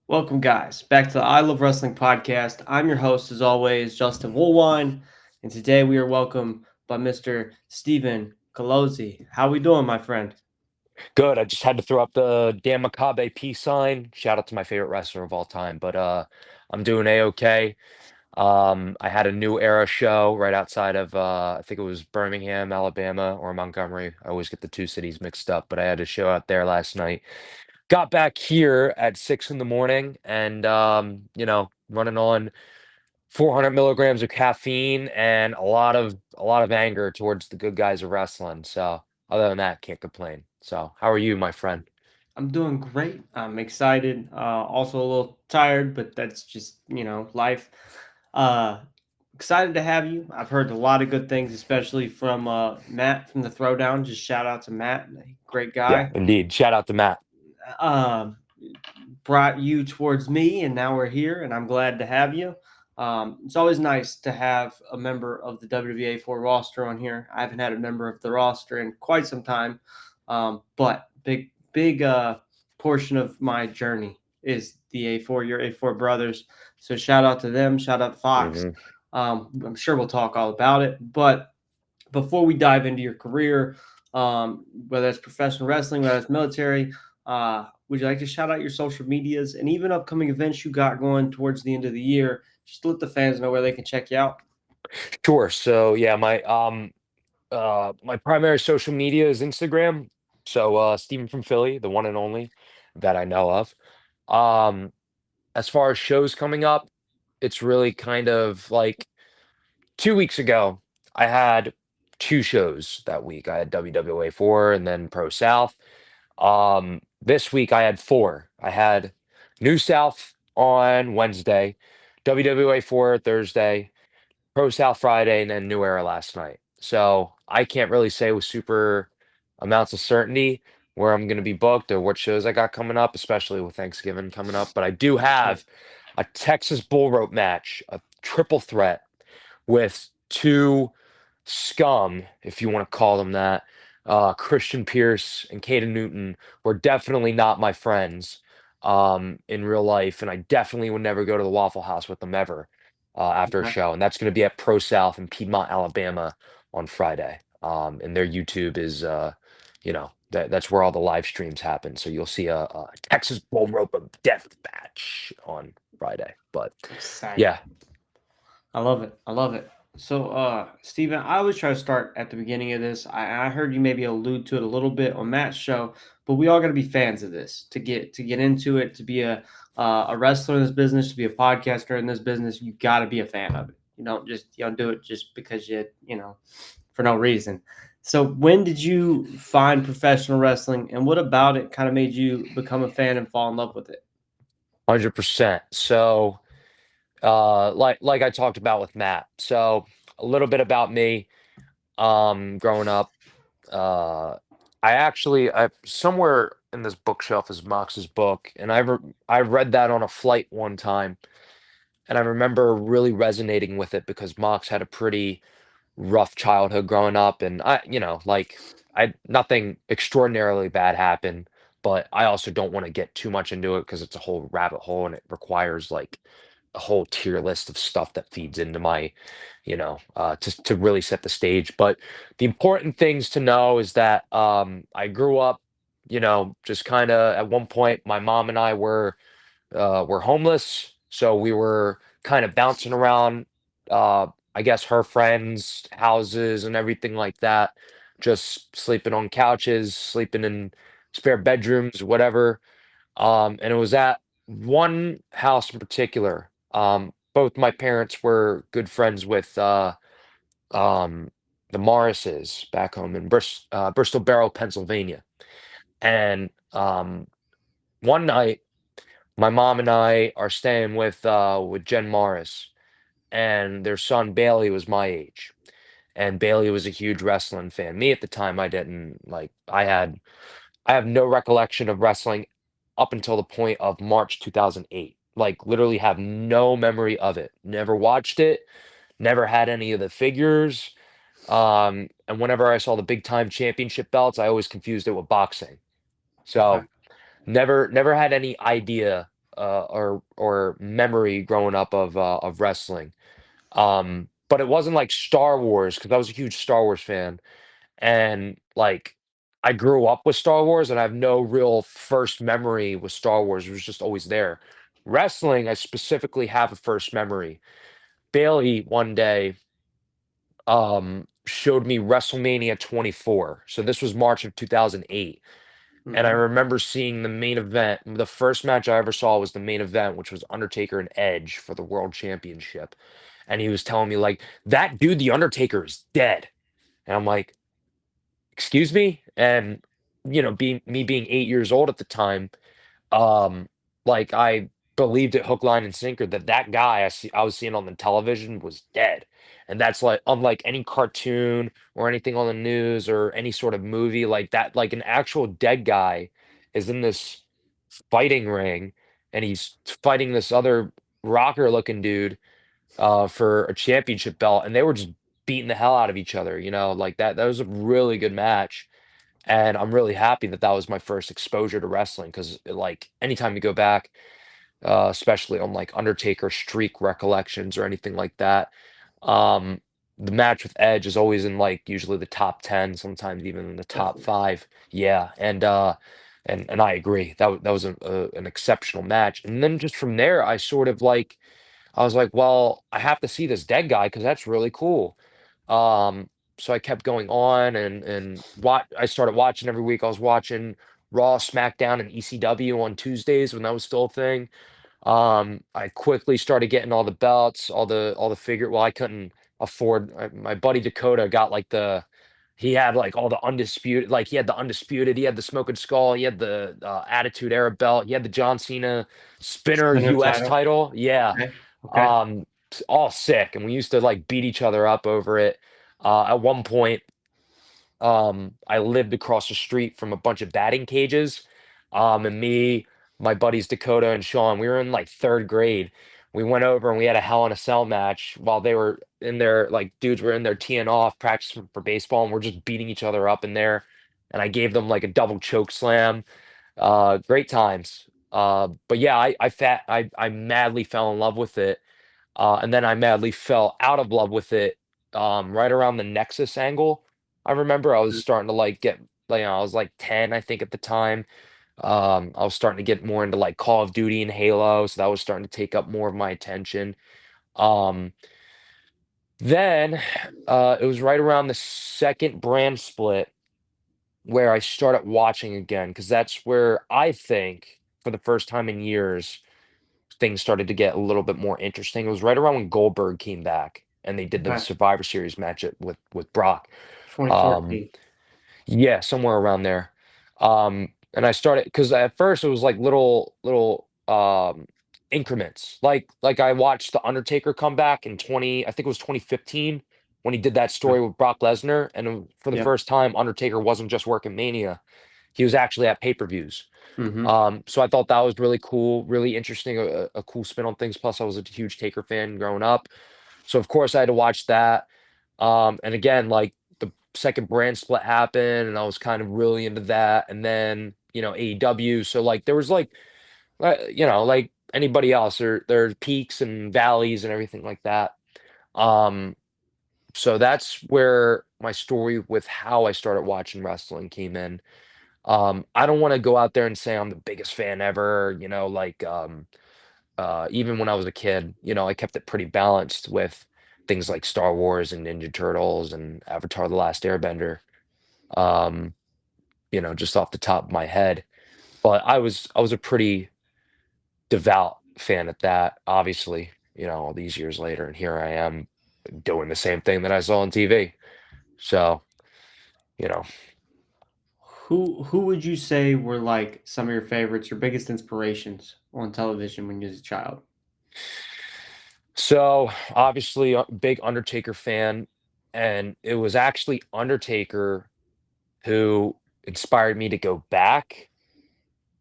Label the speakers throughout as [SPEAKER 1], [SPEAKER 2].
[SPEAKER 1] Welcome, guys, back to the I Love Wrestling podcast. I'm your host, as always, Justin Woolwine, and today we are welcomed by Mr. Steven Calozzi. How we doing, my friend?
[SPEAKER 2] Good. I just had to throw up the Dan Makabe peace sign. Shout out to my favorite wrestler of all time. But I'm doing a-okay. I had a new era show right outside of I think it was Birmingham, Alabama, or Montgomery. I always get the two cities mixed up, but I had a show out there last night. Got back here at 6 in the morning and running on 400 milligrams of caffeine and a lot of anger towards the good guys of wrestling. So other than that, can't complain. So how are you, my friend?
[SPEAKER 1] I'm doing great. I'm excited. Also a little tired, but that's just life. Uh, Excited to have you. I've heard a lot of good things, especially from Matt from the Throwdown. Just shout out to Matt, great
[SPEAKER 2] Yeah,
[SPEAKER 1] guy.
[SPEAKER 2] indeed. Shout out to Matt.
[SPEAKER 1] Um, Brought you towards me, and now we're here, and I'm glad to have you. It's always nice to have a member of the WWA4 roster on here. I haven't had a member of the roster in quite some time, but big portion of my journey is the A4, your A4 brothers. So shout out to them. Shout out Fox.
[SPEAKER 2] Hmm.
[SPEAKER 1] I'm sure we'll talk all about it, but before we dive into your career, whether it's professional wrestling, whether it's military, would you like to shout out your social medias and even upcoming events you got going towards the end of the year? Just to let the fans know where they can check you out.
[SPEAKER 2] Sure. So yeah, my primary social media is Instagram. So Steven from Philly, the one and only that I know of. Um, as far as shows coming up, it's really kind of like 2 weeks ago, I had two shows that week. I had WWA 4 and then Pro South. This week I had four. I had New South on Wednesday, WWA 4 Thursday, Pro South Friday, and then New Era last night. So I can't really say with super amounts of certainty where I'm going to be booked or what shows I got coming up, especially with Thanksgiving coming up. But I do
[SPEAKER 1] Right.
[SPEAKER 2] have a Texas bull rope match, a triple threat with two scum, if you want to call them that. Christian Pierce and Caden Newton were definitely not my friends in real life, and I definitely would never go to the Waffle House with them ever after a
[SPEAKER 1] Okay.
[SPEAKER 2] show. And that's going to be at Pro South in Piedmont, Alabama on Friday. And their YouTube is, that's where all the live streams happen. So you'll see a Texas Bull Rope of Death match on Friday. But
[SPEAKER 1] Exciting.
[SPEAKER 2] yeah,
[SPEAKER 1] I love it. I love it. So, Steven, I always try to start at the beginning of this. I heard you maybe allude to it a little bit on Matt's show, but we all got to be fans of this to get into it, to be a wrestler in this business, to be a podcaster in this business. You got to be a fan of it. You don't do it just because for no reason. So, when did you find professional wrestling, and what about it kind of made you become a fan and fall in love with it?
[SPEAKER 2] 100%. So, like I talked about with Matt. So a little bit about me. Growing up, uh, I somewhere in this bookshelf is Mox's book, and I read that on a flight one time, and I remember really resonating with it because Mox had a pretty rough childhood growing up, and I nothing extraordinarily bad happened, but I also don't want to get too much into it because it's a whole rabbit hole and it requires like a whole tier list of stuff that feeds into my, to really set the stage. But the important things to know is that I grew up, just kind of at one point my mom and I were homeless, so we were kind of bouncing around, I guess her friends' houses and everything like that, just sleeping on couches, sleeping in spare bedrooms, whatever. And it was at one house in particular. Both my parents were good friends with um, the Morrises back home in Bristol Barrow, Pennsylvania. And one night, my mom and I are staying with Jen Morris, and their son Bailey was my age. And Bailey was a huge wrestling fan. Me at the time, I didn't like. I have no recollection of wrestling up until the point of March 2008. Like literally have no memory of it. Never watched it. Never had any of the figures. And whenever I saw the big time championship belts, I always confused it with boxing.
[SPEAKER 1] Okay.
[SPEAKER 2] So never had any idea or memory growing up of wrestling. But it wasn't like Star Wars because I was a huge Star Wars fan, and like I grew up with Star Wars, and I have no real first memory with Star Wars. It was just always there. Wrestling, I specifically have a first memory. Bailey one day showed me WrestleMania 24. So this was March of 2008. And I
[SPEAKER 1] Hmm.
[SPEAKER 2] remember seeing the main event. The first match I ever saw was the main event, which was Undertaker and Edge for the World Championship. And he was telling me, like, that dude, The Undertaker, is dead. And I'm like, excuse me? And, being me being 8 years old at the time, um, like, I believed it hook, line, and sinker that that guy I was seeing on the television was dead, and that's, like, unlike any cartoon or anything on the news or any sort of movie like that, like, an actual dead guy is in this fighting ring, and he's fighting this other rocker-looking dude, for a championship belt, and they were just beating the hell out of each other, like, that was a really good match, and I'm really happy that that was my first exposure to wrestling because, like, anytime you go back, especially on like Undertaker streak recollections or anything like that, um, the match with Edge is always in like usually the top 10, sometimes even in the top
[SPEAKER 1] Definitely.
[SPEAKER 2] 5. Yeah, and I agree. That was an exceptional match. And then just from there, I was like, well, I have to see this dead guy because that's really cool. Um, so I kept going on and I started watching every week. I was watching Raw, SmackDown, and ECW on Tuesdays when that was still a thing. I quickly started getting all the belts, all the figure. Well, I couldn't afford. My buddy Dakota got like he had like all the undisputed. Like he had the undisputed. He had the Smoking Skull. He had the Attitude Era belt. He had the John Cena Spinner
[SPEAKER 1] Spinner
[SPEAKER 2] U.S.
[SPEAKER 1] title.
[SPEAKER 2] title. Yeah,
[SPEAKER 1] Okay. Okay.
[SPEAKER 2] um, all sick, and we used to like beat each other up over it. At one point, I lived across the street from a bunch of batting cages. And me, my buddies Dakota and Sean, we were in like third grade. We went over and we had a Hell in a Cell match while they were in there, like dudes were in there teeing off, practicing for baseball, and we're just beating each other up in there. And I gave them like a double choke slam. Great times. But yeah, I madly fell in love with it. And then I madly fell out of love with it, right around the Nexus angle. I remember I was starting to like get, I was like 10, I think, at the time. I was starting to get more into like Call of Duty and Halo, so that was starting to take up more of my attention. Um, then it was right around the second brand split where I started watching again, because that's where I think, for the first time in years, things started to get a little bit more interesting. It was right around when Goldberg came back and they did the
[SPEAKER 1] Okay.
[SPEAKER 2] Survivor Series match with Brock. Um,
[SPEAKER 1] 2014.
[SPEAKER 2] yeah, somewhere around there. And I started because at first it was like little increments. Like I watched The Undertaker come back in 20, I think it was 2015 when he did that
[SPEAKER 1] Okay.
[SPEAKER 2] story with Brock Lesnar. And for the
[SPEAKER 1] Yep.
[SPEAKER 2] first time, Undertaker wasn't just working Mania. He was actually at pay-per-views.
[SPEAKER 1] Hmm.
[SPEAKER 2] So I thought that was really cool, really interesting, a cool spin on things. Plus, I was a huge Taker fan growing up, so of course I had to watch that. And again, like the second brand split happened, and I was kind of really into that. And then AEW, so like there was like anybody else, there's peaks and valleys and everything like that. Um, so that's where my story with how I started watching wrestling came in. I don't want to go out there and say I'm the biggest fan ever, like even when I was a kid, I kept it pretty balanced with things like Star Wars and Ninja Turtles and Avatar: The Last Airbender. Um, just off the top of my head. But I was a pretty devout fan at that, obviously, all these years later, and here I am doing the same thing that I saw on TV. So, you know.
[SPEAKER 1] Who would you say were like some of your favorites, your biggest inspirations on television when you was a child?
[SPEAKER 2] So obviously a big Undertaker fan, and it was actually Undertaker who inspired me to go back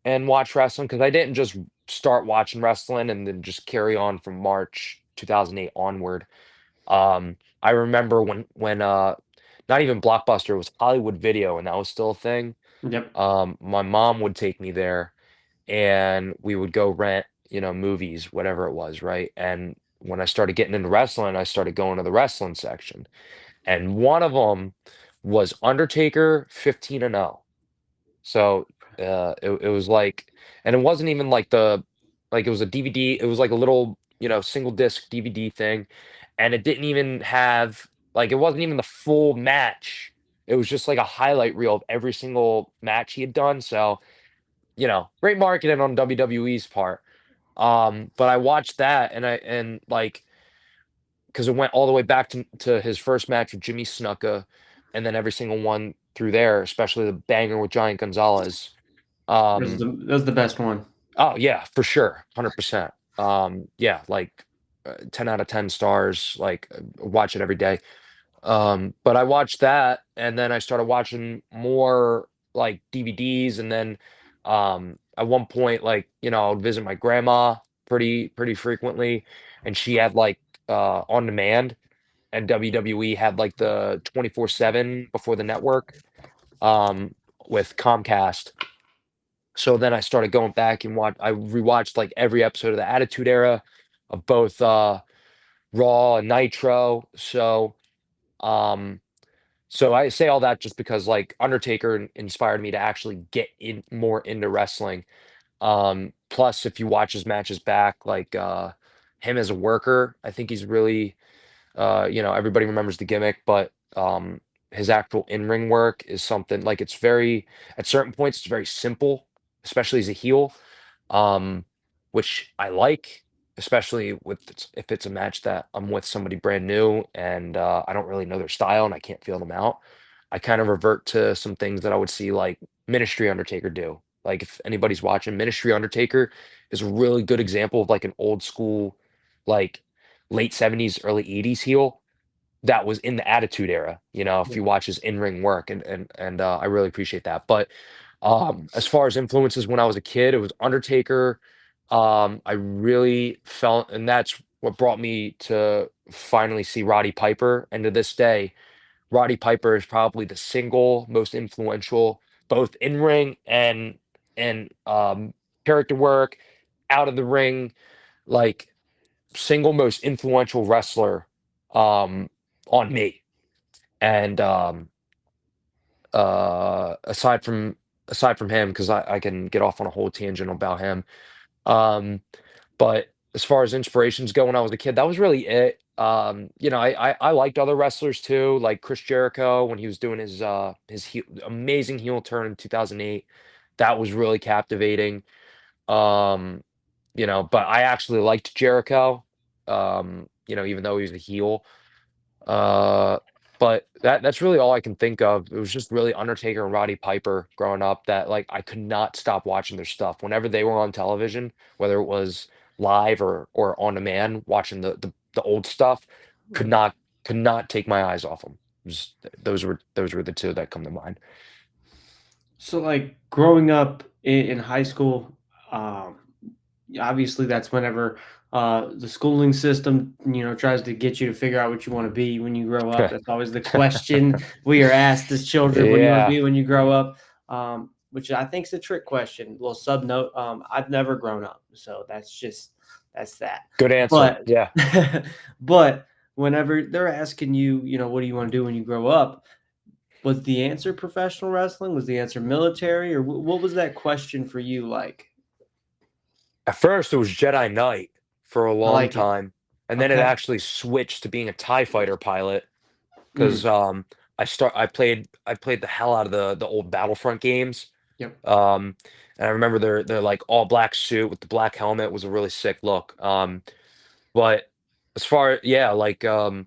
[SPEAKER 2] and watch wrestling because I didn't just start watching wrestling and then just carry on from March 2008 onward. I remember when not even Blockbuster, it was Hollywood Video, and that was still a thing.
[SPEAKER 1] Yep.
[SPEAKER 2] My mom would take me there and we would go rent. movies, whatever it was, right? And when I started getting into wrestling, I started going to the wrestling section, and one of them was Undertaker 15 and 0. So, it was like, and it wasn't even like it was a DVD, it was like a little, single disc DVD thing, and it didn't even have like, it wasn't even the full match. It was just like a highlight reel of every single match he had done, so, great marketing on WWE's part. But I watched that and like, because it went all the way back to his first match with Jimmy Snuka, and then every single one through there, especially the banger with Giant Gonzalez. Um,
[SPEAKER 1] That was the best one.
[SPEAKER 2] oh yeah, for sure, 100%. Yeah, like 10 out of 10 stars. Like watch it every day. But I watched that, and then I started watching more like DVDs, and then at one point, like I'd visit my grandma pretty frequently, and she had like on demand, and WWE had like the 24/7 before the network um with Comcast. So then I started going back and I rewatched like every episode of the Attitude Era of both Raw and Nitro. Um so I say all that just because like Undertaker inspired me to actually get in more into wrestling. Plus if you watch his matches back, like him as a worker, I think he's really everybody remembers the gimmick, but his actual in-ring work is something like it's very, at certain points, it's very simple, especially as a heel, um, which I like, especially if it's a match that I'm with somebody brand new and I don't really know their style and I can't feel them out. I kind of revert to some things that I would see like Ministry Undertaker do. Like if anybody's watching, Ministry Undertaker is a really good example of like an old school, like late 70s, early 80s heel that was in the Attitude Era, if
[SPEAKER 1] Yeah.
[SPEAKER 2] you watch his in-ring work, and I really appreciate that. But as far as influences when I was a kid, it was Undertaker. I really felt, and that's what brought me to finally see Roddy Piper. And to this day, Roddy Piper is probably the single most influential, both in ring and character work, out of the ring, like single most influential wrestler um on me. And aside from him, because I can get off on a whole tangent about him. Um but as far as inspirations go when I was a kid, that was really it. I liked other wrestlers too, like Chris Jericho when he was doing his amazing heel turn in 2008. That was really captivating. Um, but I actually liked Jericho, even though he was a heel. Uh, but that's really all I can think of. It was just really Undertaker and Roddy Piper growing up that like I could not stop watching their stuff whenever they were on television, whether it was live or on demand, watching the old stuff. Could
[SPEAKER 1] Right.
[SPEAKER 2] not could not take my eyes off them. Those were the two that come to mind.
[SPEAKER 1] So, like growing up in high school, um, obviously that's whenever the schooling system, tries to get you to figure out what you want to be when you grow up. That's always the question we are asked as children: "What do you want to
[SPEAKER 2] Yeah,
[SPEAKER 1] be when you grow up?" Which I think is a trick question. Little sub note: I've never grown up, so that's that.
[SPEAKER 2] good answer.
[SPEAKER 1] But
[SPEAKER 2] Yeah.
[SPEAKER 1] but whenever they're asking you, what do you want to do when you grow up? Was the answer professional wrestling? Was the answer military? Or what was that question for you like?
[SPEAKER 2] At first, it was Jedi Knight for a
[SPEAKER 1] I
[SPEAKER 2] long
[SPEAKER 1] like it.
[SPEAKER 2] time, and then it
[SPEAKER 1] Okay.
[SPEAKER 2] actually switched to being a TIE fighter pilot.
[SPEAKER 1] Mm,
[SPEAKER 2] 'Cause, I played the hell out of the old Battlefront games,
[SPEAKER 1] yep.
[SPEAKER 2] um, and I remember their, like, all black suit with the black helmet was a really sick look, but as far yeah, like, as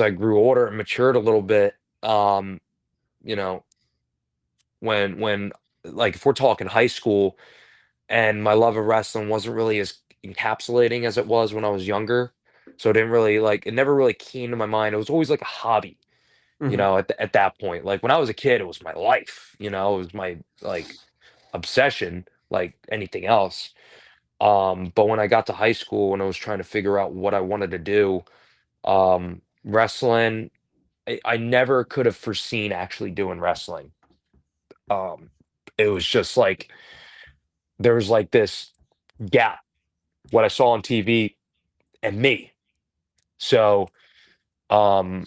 [SPEAKER 2] I grew older and matured a little bit, you know, when like, if we're talking high school and my love of wrestling wasn't really as encapsulating as it was when I was younger, so it didn't really, like, it never really came to my mind, it was always like a hobby.
[SPEAKER 1] Mhm.
[SPEAKER 2] At that point. Like when I was a kid, it was my life, it was my like obsession, like anything else. But when I got to high school and I was trying to figure out what I wanted to do, wrestling, I never could have foreseen actually doing wrestling. Um, it was just like there was like this gap, what I saw on TV and me. So, um,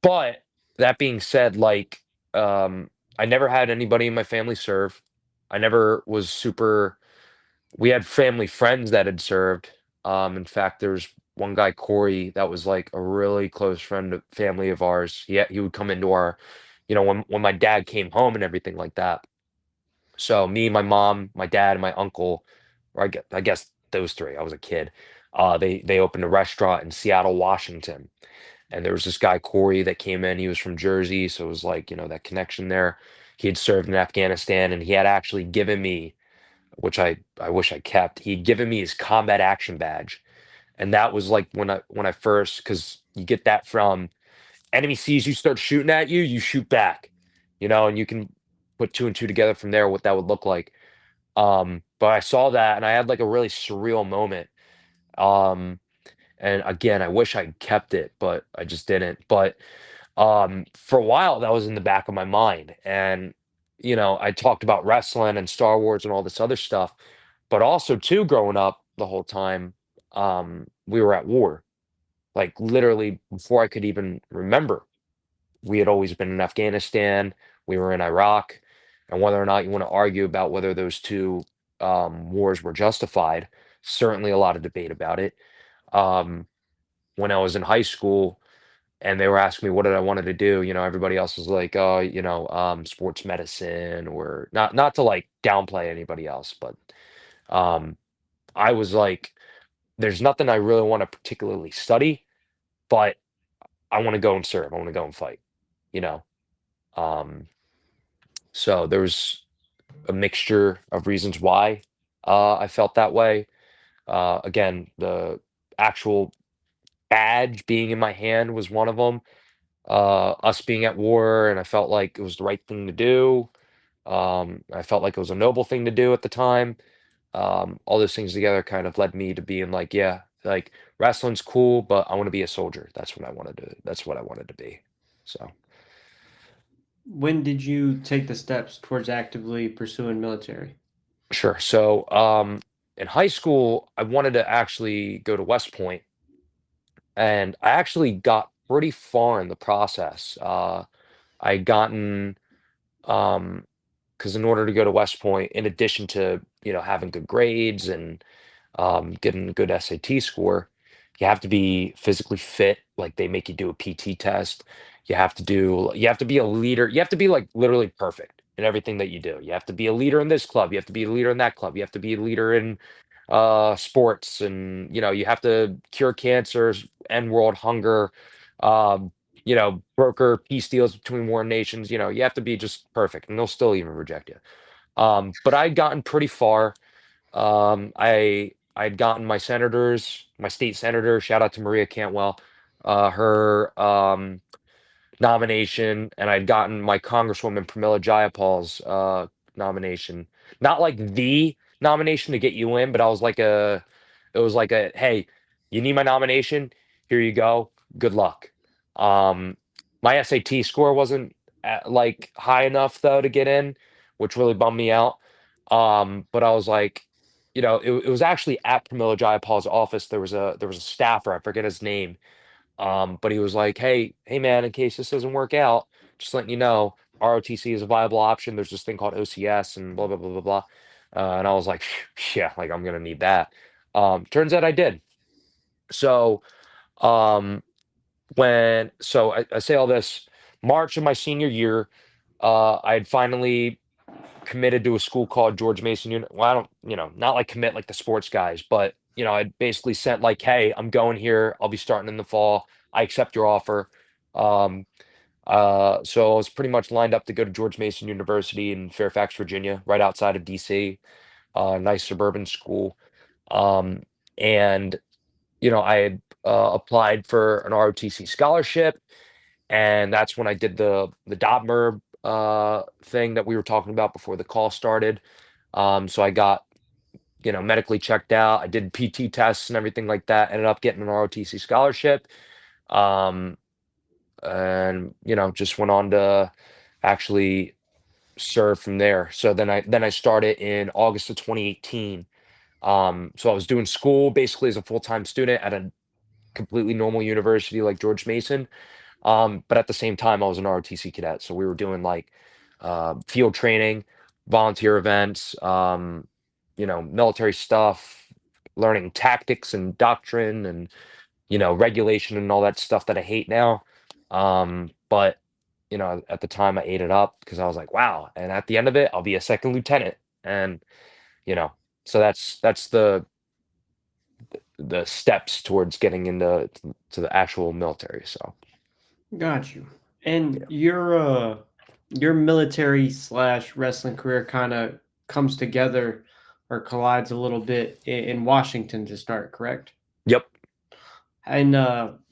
[SPEAKER 2] but that being said, like, I never had anybody in my family serve. I never was super. We had family friends that had served. In fact, there's one guy, Corey, that was like a really close friend of family of ours. He would come into our, when my dad came home and everything like that. So me, my mom, my dad, and my uncle, or I guess those three. I was a kid. They opened a restaurant in Seattle, Washington, and there was this guy Corey that came in. He was from Jersey, so it was like that connection there. He had served in Afghanistan, and he had actually given me, which I wish I kept. He'd given me his combat action badge, and that was like when I first, because you get that from enemy sees you start shooting at you, you shoot back, and you can put two and two together from there what that would look like. But I saw that and I had like a really surreal moment. Um, and again, I wish I kept it, but I just didn't. But for a while that was in the back of my mind. And I talked about wrestling and Star Wars and all this other stuff, but also too growing up the whole time, we were at war. Like literally before I could even remember, we had always been in Afghanistan, we were in Iraq, and whether or not you want to argue about whether those two wars were justified, certainly a lot of debate about it. Um, when I was in high school and they were asking me what did I wanted to do, everybody else was like, oh, sports medicine, or not to like downplay anybody else, but um, I was like, there's nothing I really want to particularly study, but I want to go and serve. I want to go and fight, you know. Um, so there's a mixture of reasons why I felt that way. Again, the actual badge being in my hand was one of them. Us being at war, and I felt like it was the right thing to do. I felt like it was a noble thing to do at the time. All those things together kind of led me to being like, yeah, like wrestling's cool, but I want to be a soldier. That's what I wanted to. That's what I wanted to be. So
[SPEAKER 1] When did you take the steps towards actively pursuing military?
[SPEAKER 2] sure. So in high school, I wanted to actually go to West Point, and I actually got pretty far in the process. I had gotten um, because in order to go to West Point, in addition to having good grades and getting a good SAT score, you have to be physically fit. Like they make you do a PT test. You have to be a leader. You have to be like literally perfect in everything that you do. You have to be a leader in this club. You have to be a leader in that club. You have to be a leader in sports, and you have to cure cancers, end world hunger, broker peace deals between warring nations. You have to be just perfect, and they'll still even reject you. But I'd gotten pretty far. I'd gotten my state senator, shout out to Maria Cantwell, her nomination, and I'd gotten my Congresswoman Pramila Jayapal's nomination. Not like the nomination to get you in, but it was like a, hey, you need my nomination? Here you go. Good luck. Um, my SAT score wasn't like high enough though to get in, which really bummed me out. But I was like, it was actually at Pramila Jayapal's office. There was a staffer, I forget his name, but he was like, hey man, in case this doesn't work out, just letting you know, ROTC is a viable option. There's this thing called OCS and blah blah blah blah blah. And I was like, yeah, like I'm gonna need that. Turns out I did. So um, I say all this, March of my senior year, I had finally committed to a school called George Mason Well, I don't, not like commit like the sports guys, but I basically sent like, hey, I'm going here. I'll be starting in the fall. I accept your offer. Um, so I was pretty much lined up to go to George Mason University in Fairfax, Virginia, right outside of DC. Nice suburban school. Um, and I had applied for an ROTC scholarship, and that's when I did the Dobmer thing that we were talking about before the call started. So I got medically checked out. I did PT tests and everything like that. Ended up getting an ROTC scholarship, um, and just went on to actually serve from there. So then I started in August of 2018. So I was doing school basically as a full-time student at a completely normal university like George Mason. But at the same time, I was an ROTC cadet, so we were doing like field training, volunteer events, military stuff, learning tactics and doctrine and regulation and all that stuff that I hate now. But at the time I ate it up because I was like, wow. And at the end of it, I'll be a second lieutenant. And, you know, so that's the steps towards getting into to the actual military. So
[SPEAKER 1] Got you. And
[SPEAKER 2] yeah.
[SPEAKER 1] your military slash wrestling career kind of comes together or collides a little bit in Washington to start, correct?
[SPEAKER 2] Yep.
[SPEAKER 1] And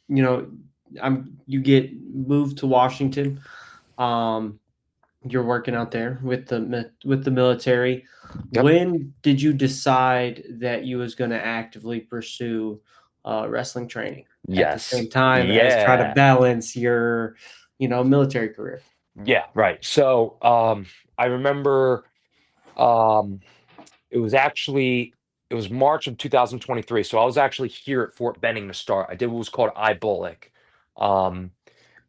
[SPEAKER 1] you know, you get moved to Washington. Um, you're working out there with with the military.
[SPEAKER 2] Yep.
[SPEAKER 1] When did you decide that you was going to actively pursue wrestling training at the
[SPEAKER 2] Yes.
[SPEAKER 1] same time as try to
[SPEAKER 2] Yeah.
[SPEAKER 1] balance your, military career?
[SPEAKER 2] Yeah. Right. So I remember um it was actually it was March of 2023. So I was actually here at Fort Benning to start. I did what was called IBULIC. Um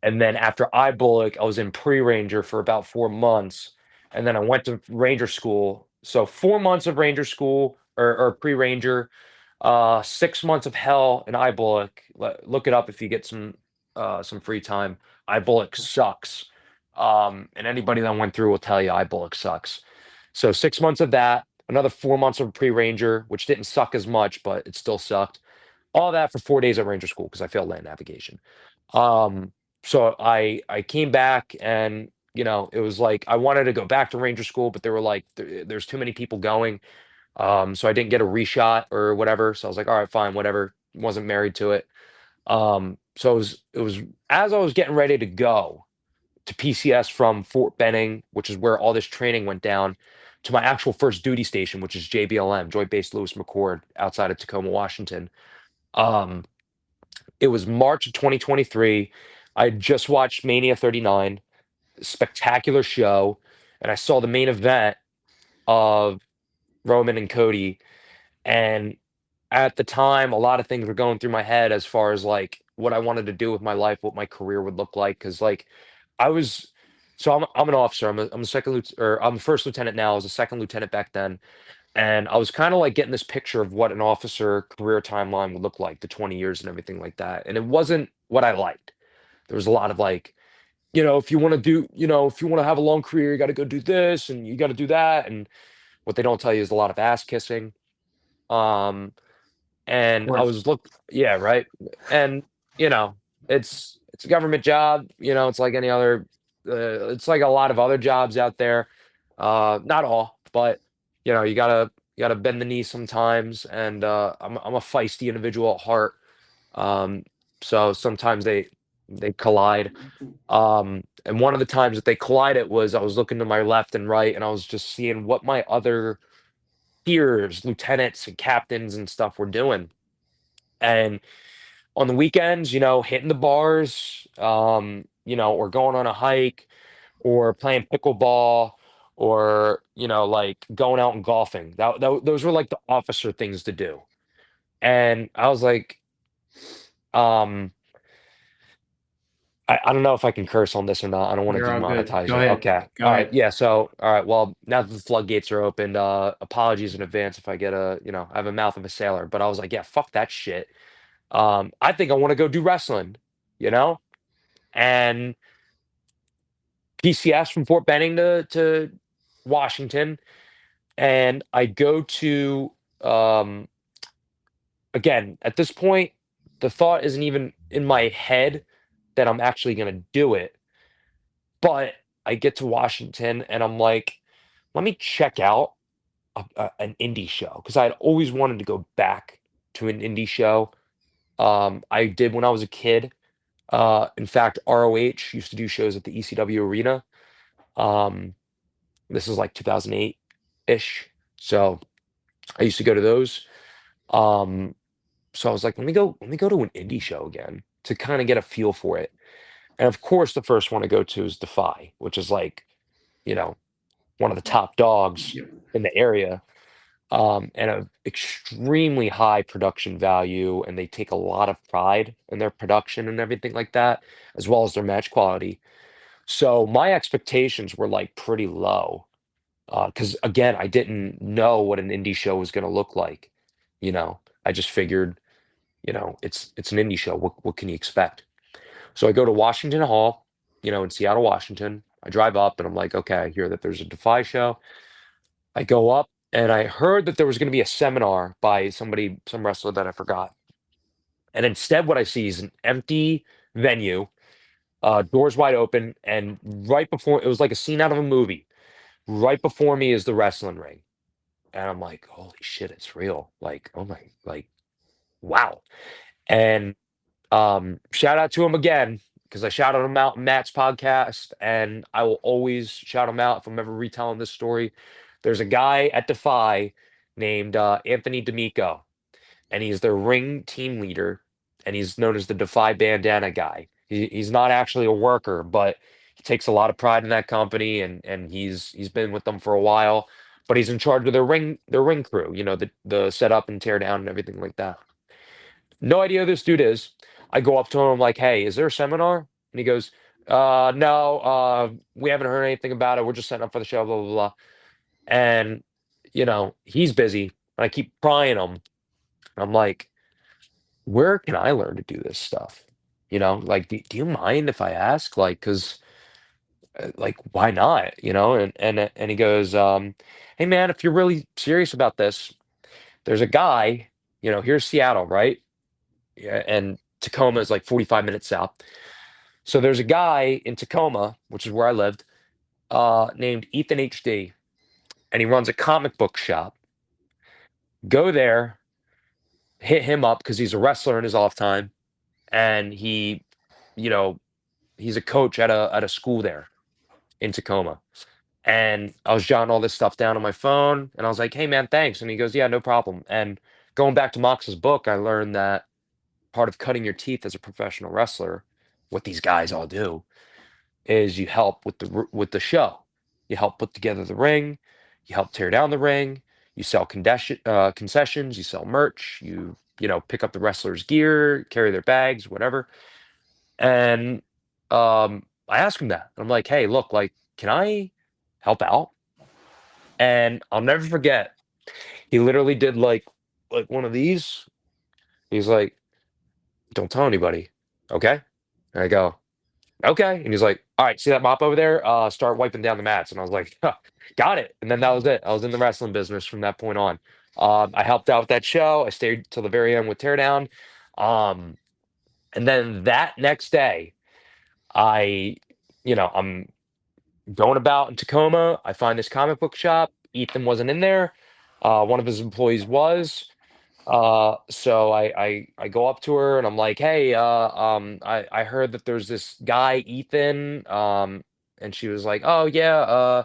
[SPEAKER 2] And then after iBullock, I was in pre-ranger for about 4 months, and then I went to ranger school. So 4 months of ranger school or pre-ranger, 6 months of hell in iBullock. Look it up if you get some free time. iBullock sucks. And anybody that went through will tell you iBullock sucks. So 6 months of that, another 4 months of pre-ranger, which didn't suck as much, but it still sucked. All that for 4 days at ranger school because I failed land navigation. Um, so I came back and, it was like I wanted to go back to ranger school, but they were like, there's too many people going. So I didn't get a reshot or whatever. So I was like, all right, fine, whatever. Wasn't married to it. So it was as I was getting ready to go to PCS from Fort Benning, which is where all this training went down, to my actual first duty station, which is JBLM, Joint Base Lewis McChord, outside of Tacoma, Washington. Um, it was March of 2023. I had just watched Mania 39, spectacular show, and I saw the main event of Roman and Cody. And at the time, a lot of things were going through my head as far as like what I wanted to do with my life, what my career would look like. Cause like I was, so I'm an officer. I'm a second or I'm a first lieutenant now. I was a second lieutenant back then. And I was kind of like getting this picture of what an officer career timeline would look like, the 20 years and everything like that. And it wasn't what I liked. There was a lot of like, if you want to do, if you want to have a long career, you got to go do this and you got to do that. And what they don't tell you is a lot of ass kissing. Um,
[SPEAKER 1] Of
[SPEAKER 2] and I
[SPEAKER 1] course.
[SPEAKER 2] was yeah, right. And you know, it's a government job. It's like any other. It's like a lot of other jobs out there. Not all, but you gotta bend the knee sometimes. And I'm a feisty individual at heart. Um, so sometimes they collide. And one of the times that they collided was I was looking to my left and right, and I was just seeing what my other peers, lieutenants and captains and stuff were doing. And on the weekends, hitting the bars, or going on a hike or playing pickleball or, like going out and golfing. Those were like the officer things to do. And I was like, um, I don't know if I can curse on this or not. I don't want to
[SPEAKER 1] You're all good.
[SPEAKER 2] demonetize
[SPEAKER 1] Go
[SPEAKER 2] it.
[SPEAKER 1] ahead.
[SPEAKER 2] Okay.
[SPEAKER 1] Go
[SPEAKER 2] All right.
[SPEAKER 1] ahead.
[SPEAKER 2] Yeah. So, all right. Well, now that the floodgates are opened, apologies in advance if I get I have a mouth of a sailor, but I was like, yeah, fuck that shit. I think I want to go do wrestling, you know? And PCS from Fort Benning to Washington. And I go to, um, again, at this point, the thought isn't even in my head that I'm actually going to do it. But I get to Washington and I'm like, let me check out an indie show because I had always wanted to go back to an indie show. I did when I was a kid. In fact, ROH used to do shows at the ECW arena. Um, this is like 2008-ish. So I used to go to those. Um, so I was like, let me go to an indie show again to kind of get a feel for it. And of course, the first one I go to is Defy, which is like, you know, one of the top dogs
[SPEAKER 1] Yep.
[SPEAKER 2] in the area, and a extremely high production value, and they take a lot of pride in their production and everything like that, as well as their match quality. So my expectations were like pretty low, because again, I didn't know what an indie show was going to look like. I just figured, it's an indie show. What can you expect? So I go to Washington Hall, in Seattle, Washington. I drive up and I'm like, okay, I hear that there's a Defy show. I go up and I heard that there was going to be a seminar by somebody, some wrestler that I forgot. And instead, what I see is an empty venue, doors wide open, and right before it was like a scene out of a movie. Right before me is the wrestling ring. And I'm like, holy shit, it's real. Like, oh my, like, wow. And shout out to him again, because I shouted him out in Matt's podcast, and I will always shout him out if I'm ever retelling this story. There's a guy at Defy named Anthony D'Amico, and he's their ring team leader, and he's known as the Defy Bandana guy. He's not actually a worker, but he takes a lot of pride in that company, and he's been with them for a while. But he's in charge of their ring crew, the setup and tear down and everything like that. No idea who this dude is. I go up to him, I'm like, hey, is there a seminar? And he goes, no, we haven't heard anything about it. We're just setting up for the show, blah, blah, blah. And, he's busy. And I keep prying him. I'm like, where can I learn to do this stuff? Like, do you mind if I ask? Like, because, like, why not? And he goes, hey, man, if you're really serious about this, there's a guy, here's Seattle, right? Yeah, and Tacoma is like 45 minutes south. So there's a guy in Tacoma, which is where I lived, named Ethan HD, and he runs a comic book shop. Go there, hit him up because he's a wrestler in his off time, and you know, he's a coach at a school there in Tacoma. And I was jotting all this stuff down on my phone, and I was like, "Hey, man, thanks." And he goes, "Yeah, no problem." And going back to Mox's book, I learned that part of cutting your teeth as a professional wrestler, what these guys all do, is you help with the show. You help put together the ring, you help tear down the ring, you sell concessions, you sell merch, pick up the wrestlers' gear, carry their bags, whatever. And I asked him that. I'm like, hey, look, like, can I help out? And I'll never forget. He literally did like one of these. He's like, don't tell anybody, okay? And I go, okay. And he's like, all right, see that mop over there? Start wiping down the mats. And I was like, huh, got it. And then that was it. I was in the wrestling business from that point on. I helped out with that show. I stayed till the very end with Teardown. Um, and then that next day, I, I'm going about in Tacoma. I find this comic book shop. Ethan wasn't in there. One of his employees was. So I go up to her and I'm like, hey, I heard that there's this guy, Ethan. And she was like, oh yeah,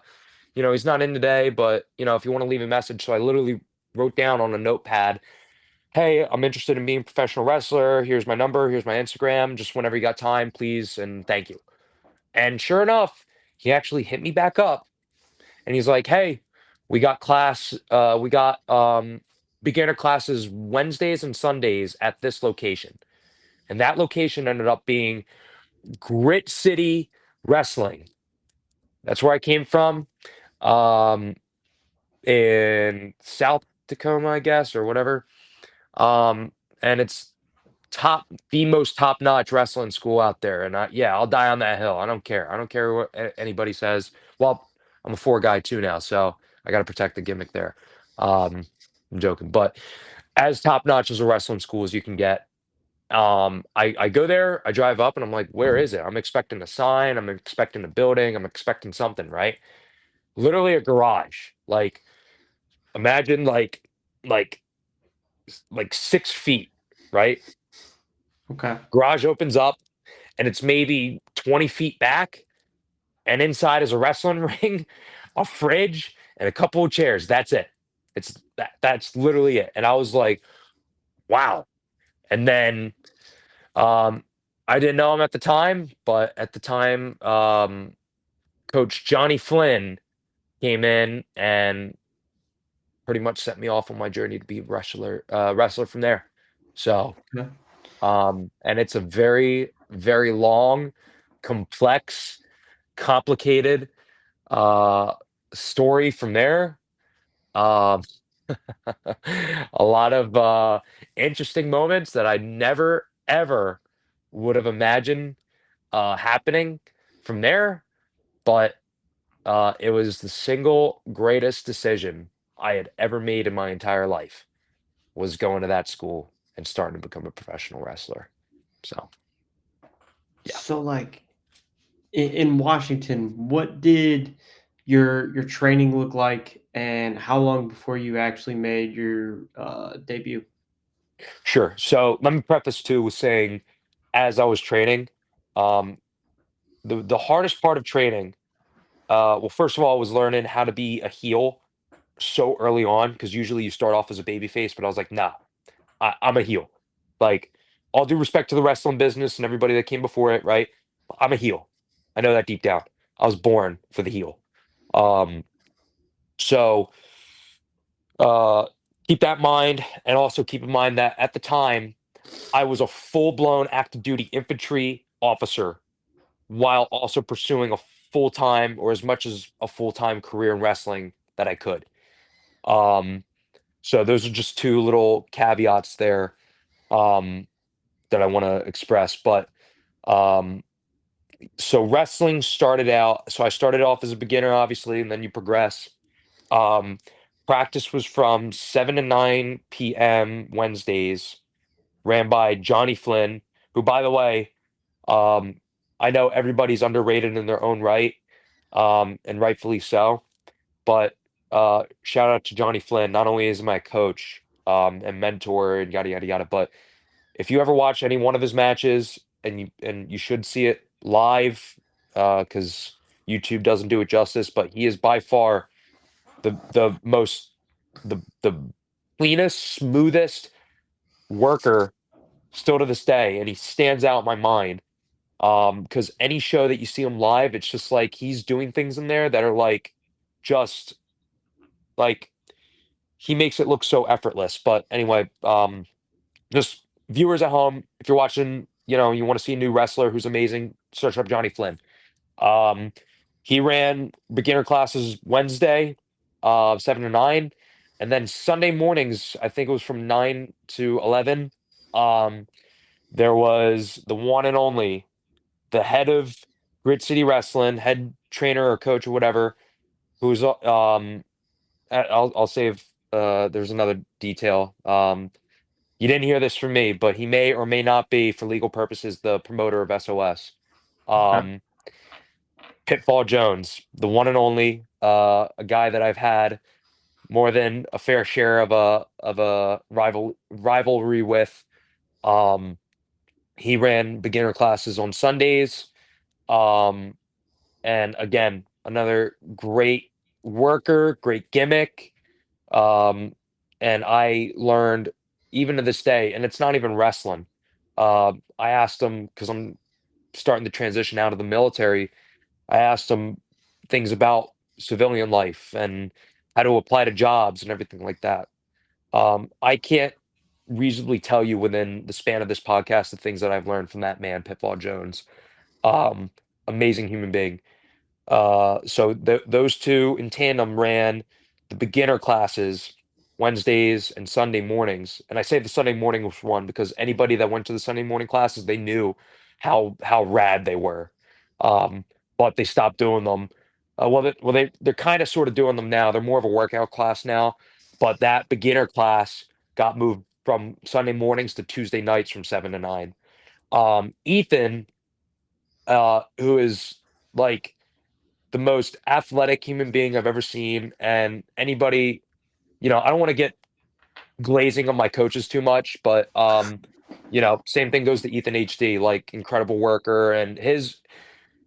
[SPEAKER 2] he's not in today, but if you want to leave a message. So I literally wrote down on a notepad, hey, I'm interested in being a professional wrestler. Here's my number, here's my Instagram. Just whenever you got time, please, and thank you. And sure enough, he actually hit me back up and he's like, "Hey, we got beginner classes Wednesdays and Sundays at this location." And that location ended up being Grit City Wrestling. That's where I came from, um, in South Tacoma, I guess, or whatever. And it's the most top-notch wrestling school out there. And yeah, I'll die on that hill. I don't care. I don't care what anybody says. Well, I'm a four guy too now, so I got to protect the gimmick there. I'm joking, but as top-notch as a wrestling school as you can get. I go there, I drive up, and I'm like, where is it? I'm expecting a sign, I'm expecting a building, I'm expecting something, right? Literally a garage. Like, imagine like like 6 feet, right?
[SPEAKER 1] Okay.
[SPEAKER 2] Garage opens up and it's maybe 20 feet back, and inside is a wrestling ring, a fridge, and a couple of chairs. That's it. That's literally it. And I was like, wow. And then um I didn't know him at the time, but at the time, Coach Johnny Flynn came in and pretty much set me off on my journey to be wrestler from there. So,
[SPEAKER 1] Yeah.
[SPEAKER 2] and it's a very, very long, complex, complicated uh story from there. Um, a lot of interesting moments that I never ever would have imagined happening from there, but it was the single greatest decision I had ever made in my entire life was going to that school and starting to become a professional wrestler. So, yeah.
[SPEAKER 1] So like in Washington, what did your training look like, and how long before you actually made your debut?
[SPEAKER 2] Sure. So let me preface too with saying, as I was training, um, the hardest part of training, well, first of all, was learning how to be a heel so early on because usually you start off as a baby face, but I was like, nah, I'm a heel. Like, all due respect to the wrestling business and everybody that came before it, right? I'm a heel. I know that deep down. I was born for the heel. Um, so uh, keep that in mind, and also keep in mind that at the time I was a full-blown active duty infantry officer while also pursuing a full-time or as much as a full-time career in wrestling that I could. Um, so those are just two little caveats there um, that I want to express. But um, so wrestling started out. So I started off as a beginner, obviously, and then you progress. Um, Practice was from 7 to 9 p.m. Wednesdays, ran by Johnny Flynn, who, by the way, um, I know everybody's underrated in their own right, and rightfully so. But shout out to Johnny Flynn. Not only is he my coach and mentor and yada yada yada, but if you ever watch any one of his matches, and you should see it live, because YouTube doesn't do it justice, but he is by far the most the cleanest, smoothest worker still to this day, and he stands out in my mind. Because any show that you see him live, it's just like he's doing things in there that are like just like he makes it look so effortless. But anyway, just viewers at home, if you're watching, you want to see a new wrestler who's amazing, search up Johnny Flynn. Um, he ran beginner classes Wednesday, 7 to 9, and then Sunday mornings, I think it was from 9 to 11. Um, there was the one and only, the head of Grid City Wrestling, head trainer or coach or whatever, who's I'll save there's another detail. You didn't hear this from me, but he may or may not be, for legal purposes, the promoter of SOS.
[SPEAKER 1] Okay.
[SPEAKER 2] Um, Pitfall Jones, the one and only, a guy that I've had more than a fair share of a rivalry with. Um, he ran beginner classes on Sundays. Um, and again, another great worker, great gimmick. Um, and I learned even to this day, and it's not even wrestling. I asked him because I'm starting to transition out of the military. I asked him things about civilian life and how to apply to jobs and everything like that. I can't reasonably tell you within the span of this podcast the things that I've learned from that man, Pitfall Jones. Um, Amazing human being. So those two in tandem ran the beginner classes Wednesdays and Sunday mornings. And I say the Sunday morning was one because anybody that went to the Sunday morning classes, they knew how rad they were. Um, but they stopped doing them. They're kind of sort of doing them now. They're more of a workout class now. But that beginner class got moved from Sunday mornings to Tuesday nights from 7 to 9. Ethan, who is like the most athletic human being I've ever seen. And anybody, I don't want to get glazing on my coaches too much, but same thing goes to Ethan HD, like incredible worker, and his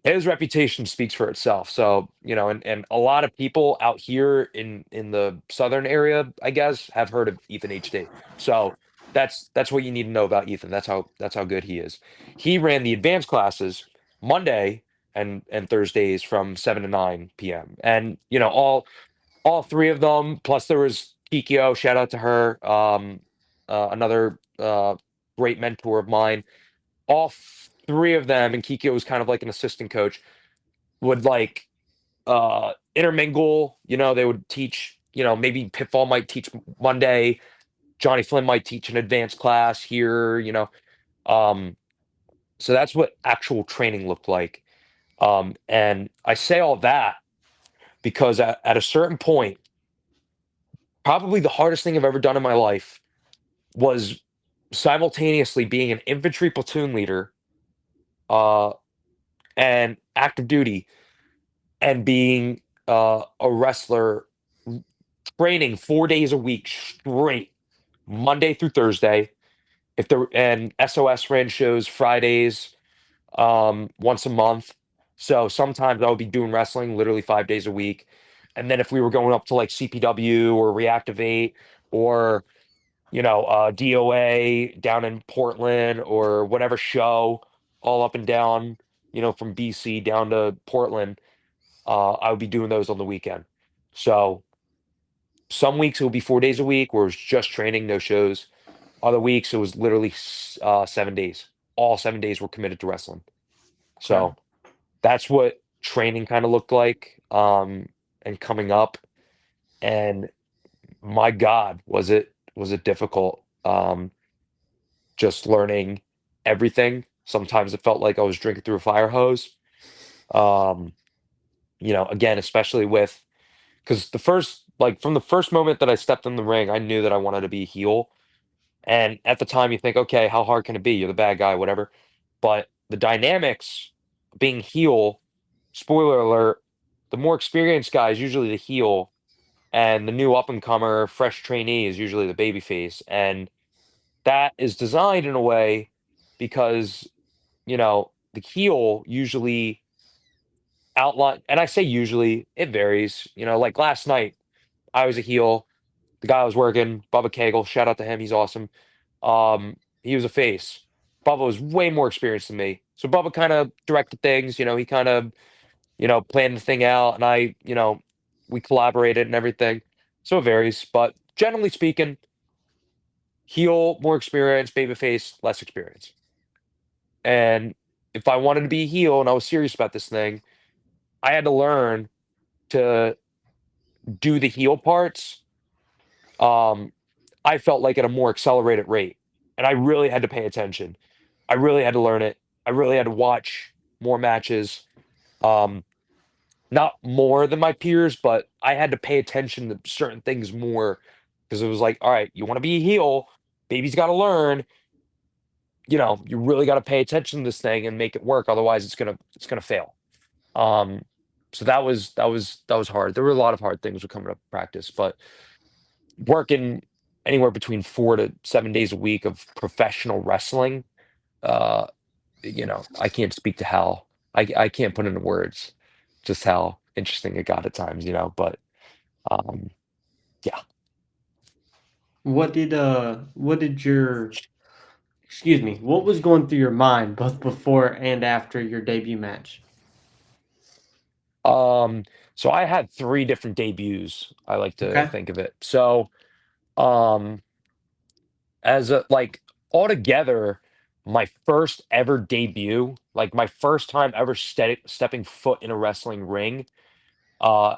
[SPEAKER 2] reputation speaks for itself. So, and a lot of people out here in the southern area, I guess, have heard of Ethan HD. So that's what you need to know about Ethan. That's how good he is. He ran the advanced classes Monday. and Thursdays from 7 to 9 p.m. And all three of them, plus there was Kikyo, shout out to her, another great mentor of mine. All three of them, and Kikyo was kind of like an assistant coach, would like intermingle. They would teach, maybe Pitfall might teach Monday, Johnny Flynn might teach an advanced class here. Um, so that's what actual training looked like. And I say all that because at a certain point, probably the hardest thing I've ever done in my life was simultaneously being an infantry platoon leader, uh, and active duty, and being a wrestler, training 4 days a week straight, Monday through Thursday. If there and SOS ran shows Fridays, once a month. So sometimes I would be doing wrestling literally 5 days a week. And then if we were going up to like CPW or Reactivate or DOA down in Portland or whatever show, all up and down, from BC down to Portland, I would be doing those on the weekend. So some weeks it would be 4 days a week where it was just training, no shows. Other weeks it was literally 7 days. All 7 days were committed to wrestling.
[SPEAKER 1] Okay.
[SPEAKER 2] So that's what training kind of looked like, and coming up. And my God, was it difficult? Just learning everything. Sometimes it felt like I was drinking through a fire hose. Um, again, especially with because from the first moment that I stepped in the ring, I knew that I wanted to be a heel. And at the time, you think, okay, how hard can it be? You're the bad guy, whatever. But the dynamics being heel, spoiler alert, the more experienced guy is usually the heel, and the new up and comer, fresh trainee is usually the baby face. And that is designed in a way because the heel usually outline, and I say usually, it varies. Like last night, I was a heel. The guy I was working, Bubba Cagle, shout out to him, he's awesome. He was a face. Bubba was way more experienced than me. So Bubba kind of directed things, he kind of, planned the thing out, and we collaborated and everything. So it varies, but generally speaking, heel, more experience, babyface, less experience. And if I wanted to be a heel and I was serious about this thing, I had to learn to do the heel parts. Um, I felt like at a more accelerated rate, and I really had to pay attention. I really had to learn it. I really had to watch more matches. Um, Not more than my peers, but I had to pay attention to certain things more because it was like, all right, you want to be a heel, baby's got to learn. You really got to pay attention to this thing and make it work. Otherwise, it's gonna fail. Um, so that was hard. There were a lot of hard things with coming up practice, but working anywhere between 4 to 7 days a week of professional wrestling, uh, I can't speak to how I can't put into words just how interesting it got at times. But um, yeah.
[SPEAKER 1] What did your excuse me, what was going through your mind both before and after your debut match?
[SPEAKER 2] Um, so I had three different debuts, I like to
[SPEAKER 1] Okay.
[SPEAKER 2] think of it. So um as a like altogether, my first ever debut, like my first time ever stepping foot in a wrestling ring,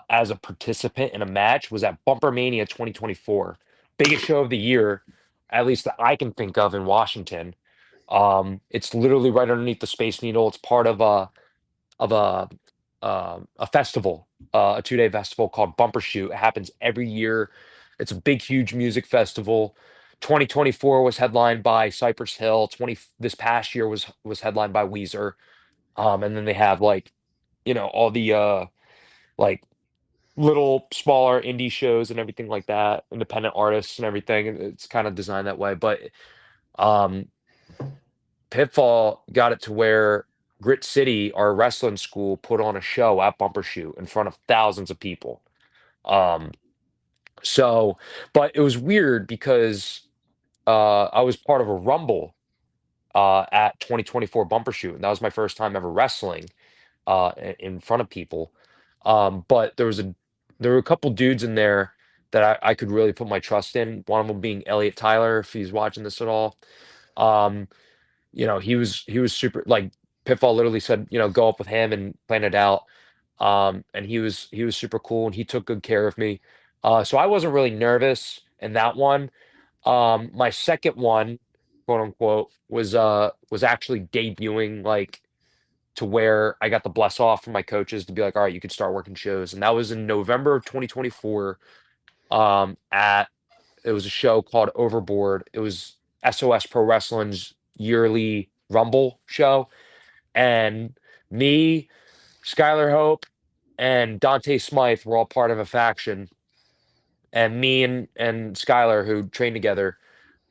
[SPEAKER 2] as a participant in a match was at Bumper Mania 2024, biggest show of the year, at least that I can think of in Washington. It's literally right underneath the Space Needle. It's part of a festival, a 2-day festival called Bumper Shoot. It happens every year. It's a big, huge music festival. 2024 was headlined by Cypress Hill. This past year was headlined by Weezer. And then they have all the like little smaller indie shows and everything like that, independent artists and everything. And it's kind of designed that way. But um, Pitfall got it to where Grit City, our wrestling school, put on a show at Bumper Shoot in front of thousands of people. Um, so, but it was weird because I was part of a Rumble at 2024 Bumper Shoot, and that was my first time ever wrestling. in front of people. But there were a couple dudes in there that I could really put my trust in. One of them being Elliot Tyler, if he's watching this at all. Um, he was super like Pitfall literally said, go up with him and plan it out. And he was super cool and he took good care of me. So I wasn't really nervous in that one. My second one, quote unquote, was actually debuting like to where I got the bless off from my coaches to be like, all right, you can start working shows. And that was in November of 2024. At It was a show called Overboard. It was SOS Pro Wrestling's yearly Rumble show. And me, Skylar Hope, and Dante Smythe were all part of a faction. And me and Skylar, who trained together,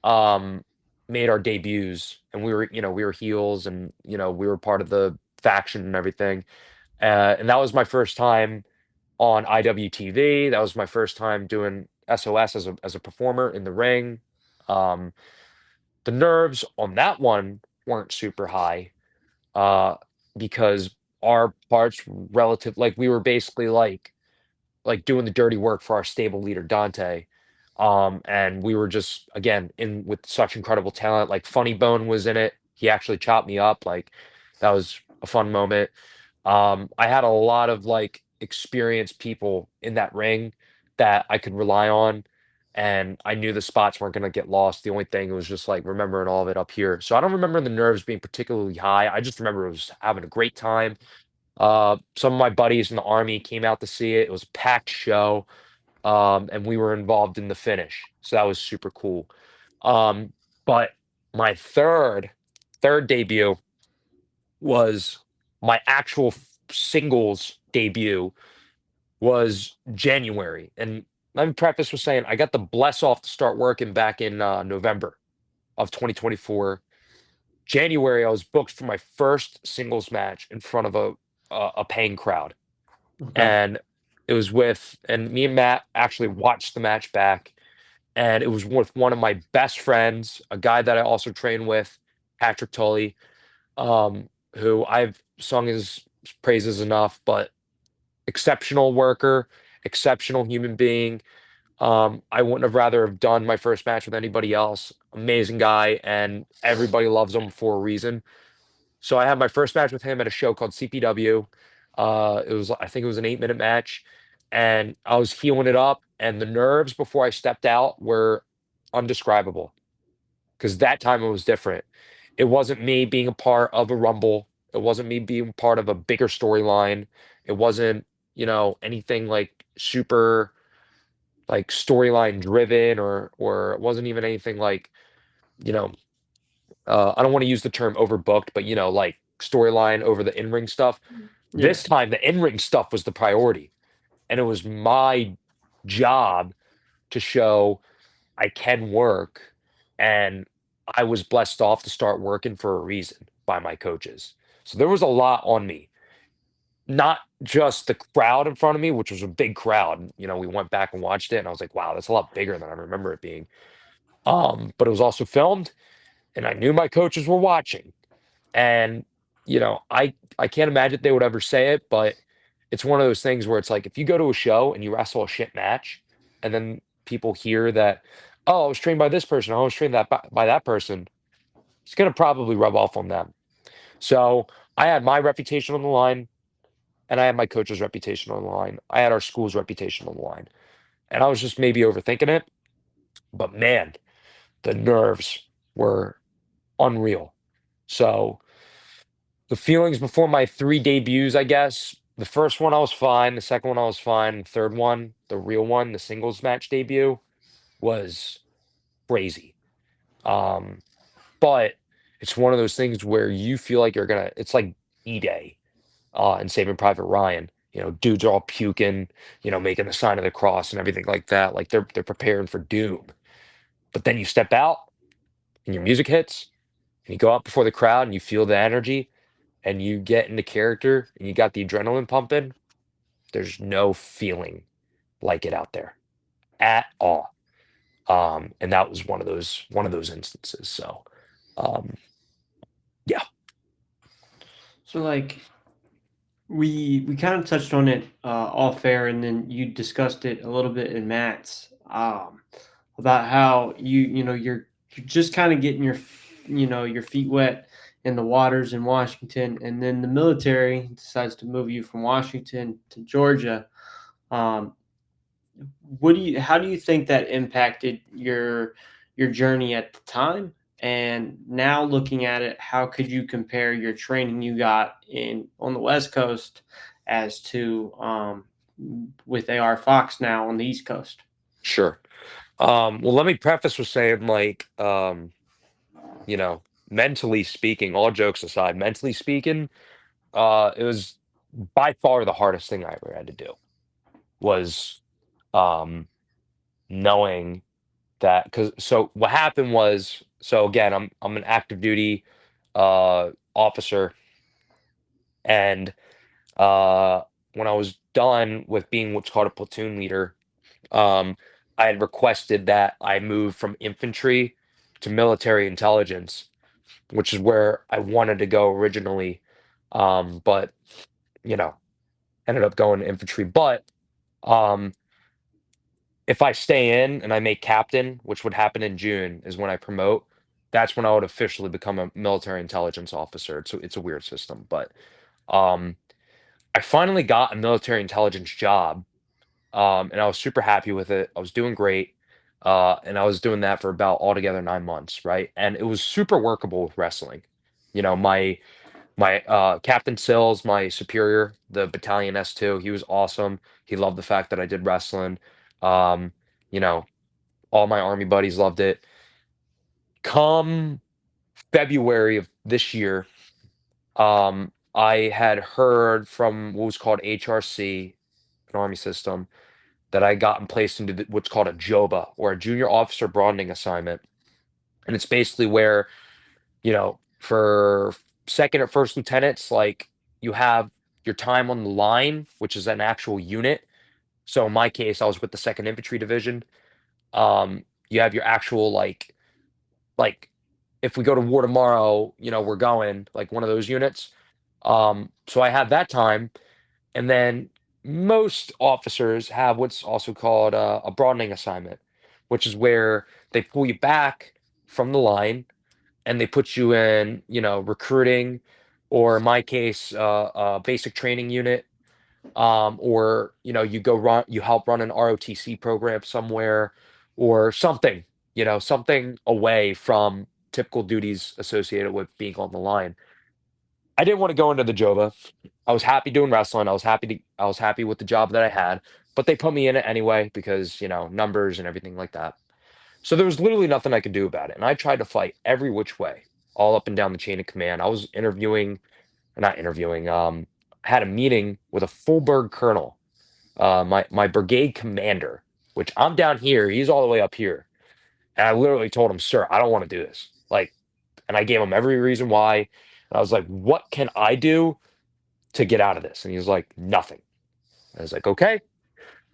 [SPEAKER 2] um, made our debuts. And we were heels, and we were part of the faction and everything. And that was my first time on IWTV. That was my first time doing SOS as a performer in the ring. Um, the nerves on that one weren't super high, uh, because our parts relative like we were basically like doing the dirty work for our stable leader Dante. And we were just again in with such incredible talent. Like Funny Bone was in it. He actually chopped me up. Like that was a fun moment. I had a lot of like experienced people in that ring that I could rely on, and I knew the spots weren't going to get lost. The only thing was just like remembering all of it up here. So I don't remember the nerves being particularly high. I just remember it was having a great time. Some of my buddies in the army came out to see it. It was a packed show, and we were involved in the finish, so that was super cool. Um, but my third debut was my actual singles debut was January. And let me preface with saying I got the bless off to start working back in November of 2024. January, I was booked for my first singles match in front of a paying crowd,
[SPEAKER 1] Okay.
[SPEAKER 2] and and me and Matt actually watched the match back, and it was with one of my best friends, a guy that I also train with, Patrick Tully, who I've sung his praises enough, but exceptional worker, exceptional human being. I wouldn't have rather have done my first match with anybody else. Amazing guy, and everybody loves him for a reason. So I had my first match with him at a show called CPW. I think it was an 8-minute match, and I was healing it up. And the nerves before I stepped out were undescribable because that time it was different. It wasn't me being a part of a rumble. It wasn't me being part of a bigger storyline. It wasn't, anything like super like storyline driven or it wasn't even anything like, you know, I don't want to use the term overbooked, but like storyline over the in-ring stuff.
[SPEAKER 1] Yeah.
[SPEAKER 2] This time the in-ring stuff was the priority. And it was my job to show I can work, and I was blessed off to start working for a reason by my coaches. So there was a lot on me, not just the crowd in front of me, which was a big crowd. We went back and watched it, and I was like, wow, that's a lot bigger than I remember it being. But it was also filmed, and I knew my coaches were watching. And I can't imagine they would ever say it, but it's one of those things where it's like if you go to a show and you wrestle a shit match, and then people hear that, oh, I was trained by this person, I was trained by that person, it's gonna probably rub off on them. So I had my reputation on the line, and I had my coach's reputation on the line. I had our school's reputation on the line, and I was just maybe overthinking it. But man, the nerves were unreal. So the feelings before my three debuts, I guess. The first one I was fine. The second one I was fine. The third one, the real one, the singles match debut, was crazy. Um, but it's one of those things where you feel like it's like E-Day, and Saving Private Ryan. Dudes are all puking, making the sign of the cross and everything like that. Like they're preparing for doom. But then you step out and your music hits and you go out before the crowd and you feel the energy and you get into character and you got the adrenaline pumping. There's no feeling like it out there at all. And that was one of those instances. So, um, yeah.
[SPEAKER 1] So like We kind of touched on it off air, and then you discussed it a little bit in Matt's about how you're just kind of getting your feet wet in the waters in Washington, and then the military decides to move you from Washington to Georgia. Um, how do you think that impacted your journey at the time? And now looking at it, how could you compare your training you got in on the West Coast as to with AR Fox now on the East Coast?
[SPEAKER 2] Sure. Well, let me preface with saying, like, you know, mentally speaking, all jokes aside, mentally speaking, it was by far the hardest thing I ever had to do was um, knowing that. Because so what happened was, so again, I'm an active duty officer, and uh, when I was done with being what's called a platoon leader, um, I had requested that I move from infantry to military intelligence, which is where I wanted to go originally. But you know, ended up going to infantry. But um, if I stay in and I make captain, which would happen in June, is when I promote. That's when I would officially become a military intelligence officer. It's a weird system, but um, I finally got a military intelligence job, and I was super happy with it. I was doing great, and I was doing that for about altogether 9 months, right? And it was super workable with wrestling. You know, my Captain Sills, my superior, the battalion S2, he was awesome. He loved the fact that I did wrestling. Um, you know, all my army buddies loved it. Come February of this year, I had heard from what was called HRC, an army system, that I gotten placed into what's called a JOBA, or a junior officer broadening assignment. And it's basically where, for second or first lieutenants, like, you have your time on the line, which is an actual unit. So in my case, I was with the second infantry division. You have your actual, like if we go to war tomorrow, we're going, like, one of those units. So I have that time, and then most officers have what's also called a broadening assignment, which is where they pull you back from the line and they put you in, recruiting, or in my case, basic training unit, or you help run an ROTC program somewhere, or something, something away from typical duties associated with being on the line. I didn't want to go into the Jova. I was happy doing wrestling. I was happy with the job that I had, but they put me in it anyway because, numbers and everything like that. So there was literally nothing I could do about it. And I tried to fight every which way, all up and down the chain of command. I was not interviewing, I had a meeting with a Fulberg colonel, my brigade commander, which I'm down here, he's all the way up here. And I literally told him, "Sir, I don't want to do this." Like, and I gave him every reason why. And I was like, "What can I do to get out of this?" And he was like, "Nothing." I was like, "Okay."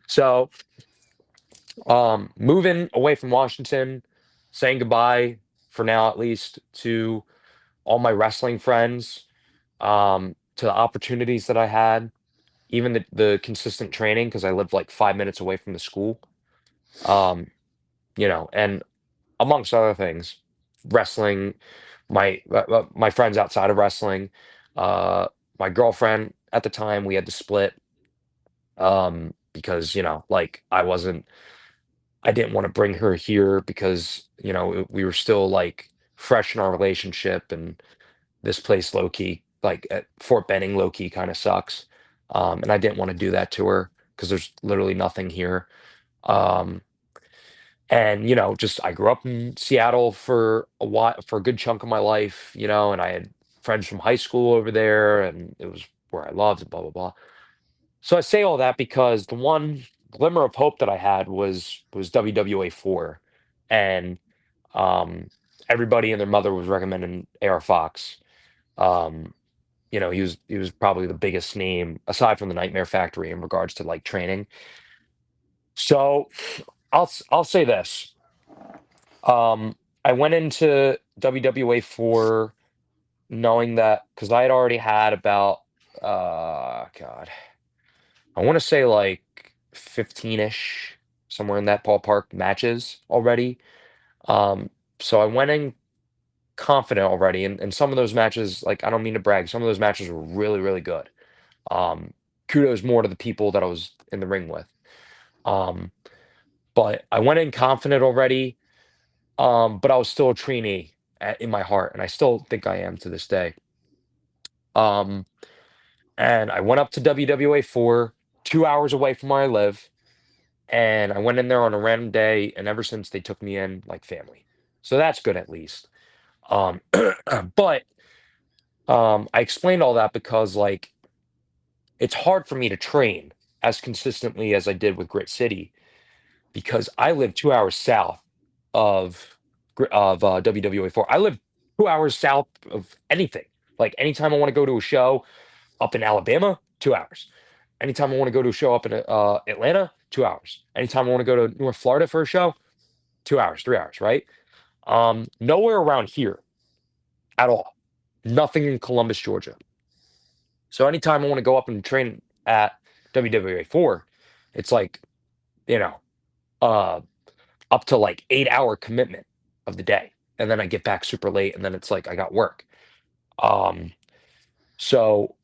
[SPEAKER 2] So, moving away from Washington, saying goodbye for now, at least, to all my wrestling friends, to the opportunities that I had, even the consistent training, because I lived like 5 minutes away from the school. Um, and amongst other things, wrestling, my friends outside of wrestling, uh, my girlfriend at the time, we had to split, because, like, I didn't want to bring her here because, we were still like fresh in our relationship, and this place low key, like at Fort Benning, low key kind of sucks. And I didn't want to do that to her because there's literally nothing here. Um, and just I grew up in Seattle for a while, for a good chunk of my life, and I had friends from high school over there, and it was where I loved, and blah blah blah. So I say all that because the one glimmer of hope that I had was WWA 4, and um, everybody and their mother was recommending AR Fox. Um, he was probably the biggest name aside from the Nightmare Factory in regards to like training. So I'll say this. I went into WWA 4 knowing that, because I had already had about God, I want to say like 15-ish, somewhere in that ballpark matches already. Um, so I went in confident already, and some of those matches, like I don't mean to brag, some of those matches were really, really good. Um, Kudos more to the people that I was in the ring with. Um, but I went in confident already, but I was still a trainee in my heart, and I still think I am to this day. Um, and I went up to WWA 4, 2 hours away from where I live, and I went in there on a random day, and ever since they took me in like family. So that's good at least. Um, but I explained all that because like it's hard for me to train as consistently as I did with Grit City because I live 2 hours south of WWA 4. I live 2 hours south of anything. Like anytime I want to go to a show up in Alabama, 2 hours. Anytime I want to go to a show up in Atlanta, 2 hours. Anytime I want to go to North Florida for a show, 2 hours, 3 hours, right? Nowhere around here at all. Nothing in Columbus, Georgia. So anytime I want to go up and train at WWA 4, it's like, you know, uh, up to like 8 hour commitment of the day. And then I get back super late and then it's like I got work. Um, so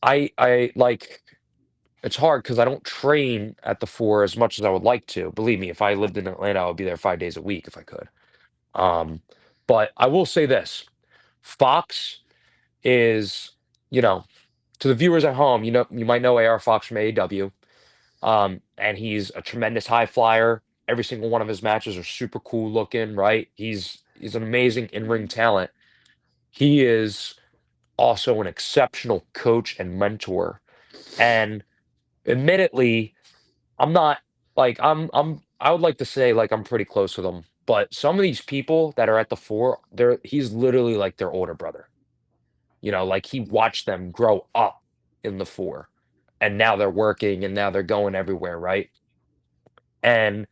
[SPEAKER 2] I like it's hard because I don't train at the 4 as much as I would like to. Believe me, if I lived in Atlanta, I would be there 5 days a week if I could. Um, but I will say this: Fox is, you know, to the viewers at home, you might know AR Fox from AEW. And he's a tremendous high flyer. Every single one of his matches are super cool looking, right? He's an amazing in-ring talent. He is also an exceptional coach and mentor. And admittedly, I'm not like I would like to say like I'm pretty close with him, but some of these people that are at the 4, he's literally like their older brother. Like he watched them grow up in the 4 and now they're working and now they're going everywhere, right? And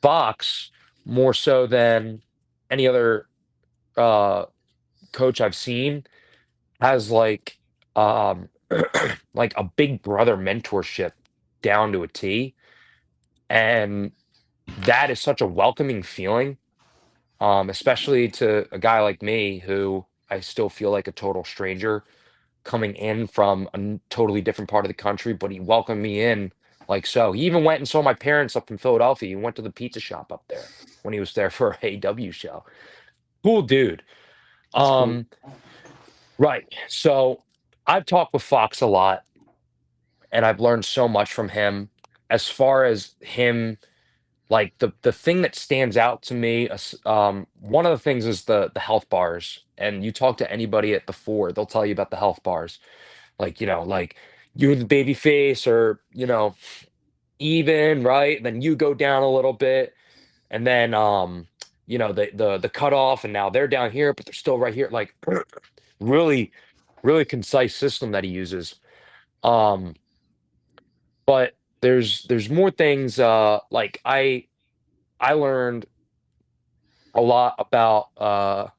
[SPEAKER 2] Fox, more so than any other uh coach I've seen, has like um like a big brother mentorship down to a T. And that is such a welcoming feeling, especially to a guy like me who I still feel like a total stranger coming in from a totally different part of the country, but he welcomed me in like so. He even went and saw my parents up in Philadelphia. He went to the pizza shop up there when he was there for a AW show. Cool dude.
[SPEAKER 1] That's cool.
[SPEAKER 2] Um, right. So I've talked with Fox a lot and I've learned so much from him as far as him. Like the thing that stands out to me, one of the things is the health bars. And you talk to anybody at the 4, they'll tell you about the health bars. Like, like you're the baby face or, even, right? Then you go down a little bit and then the cutoff and now they're down here, but they're still right here. Like really, really concise system that he uses. Um, but there's more things like I learned a lot about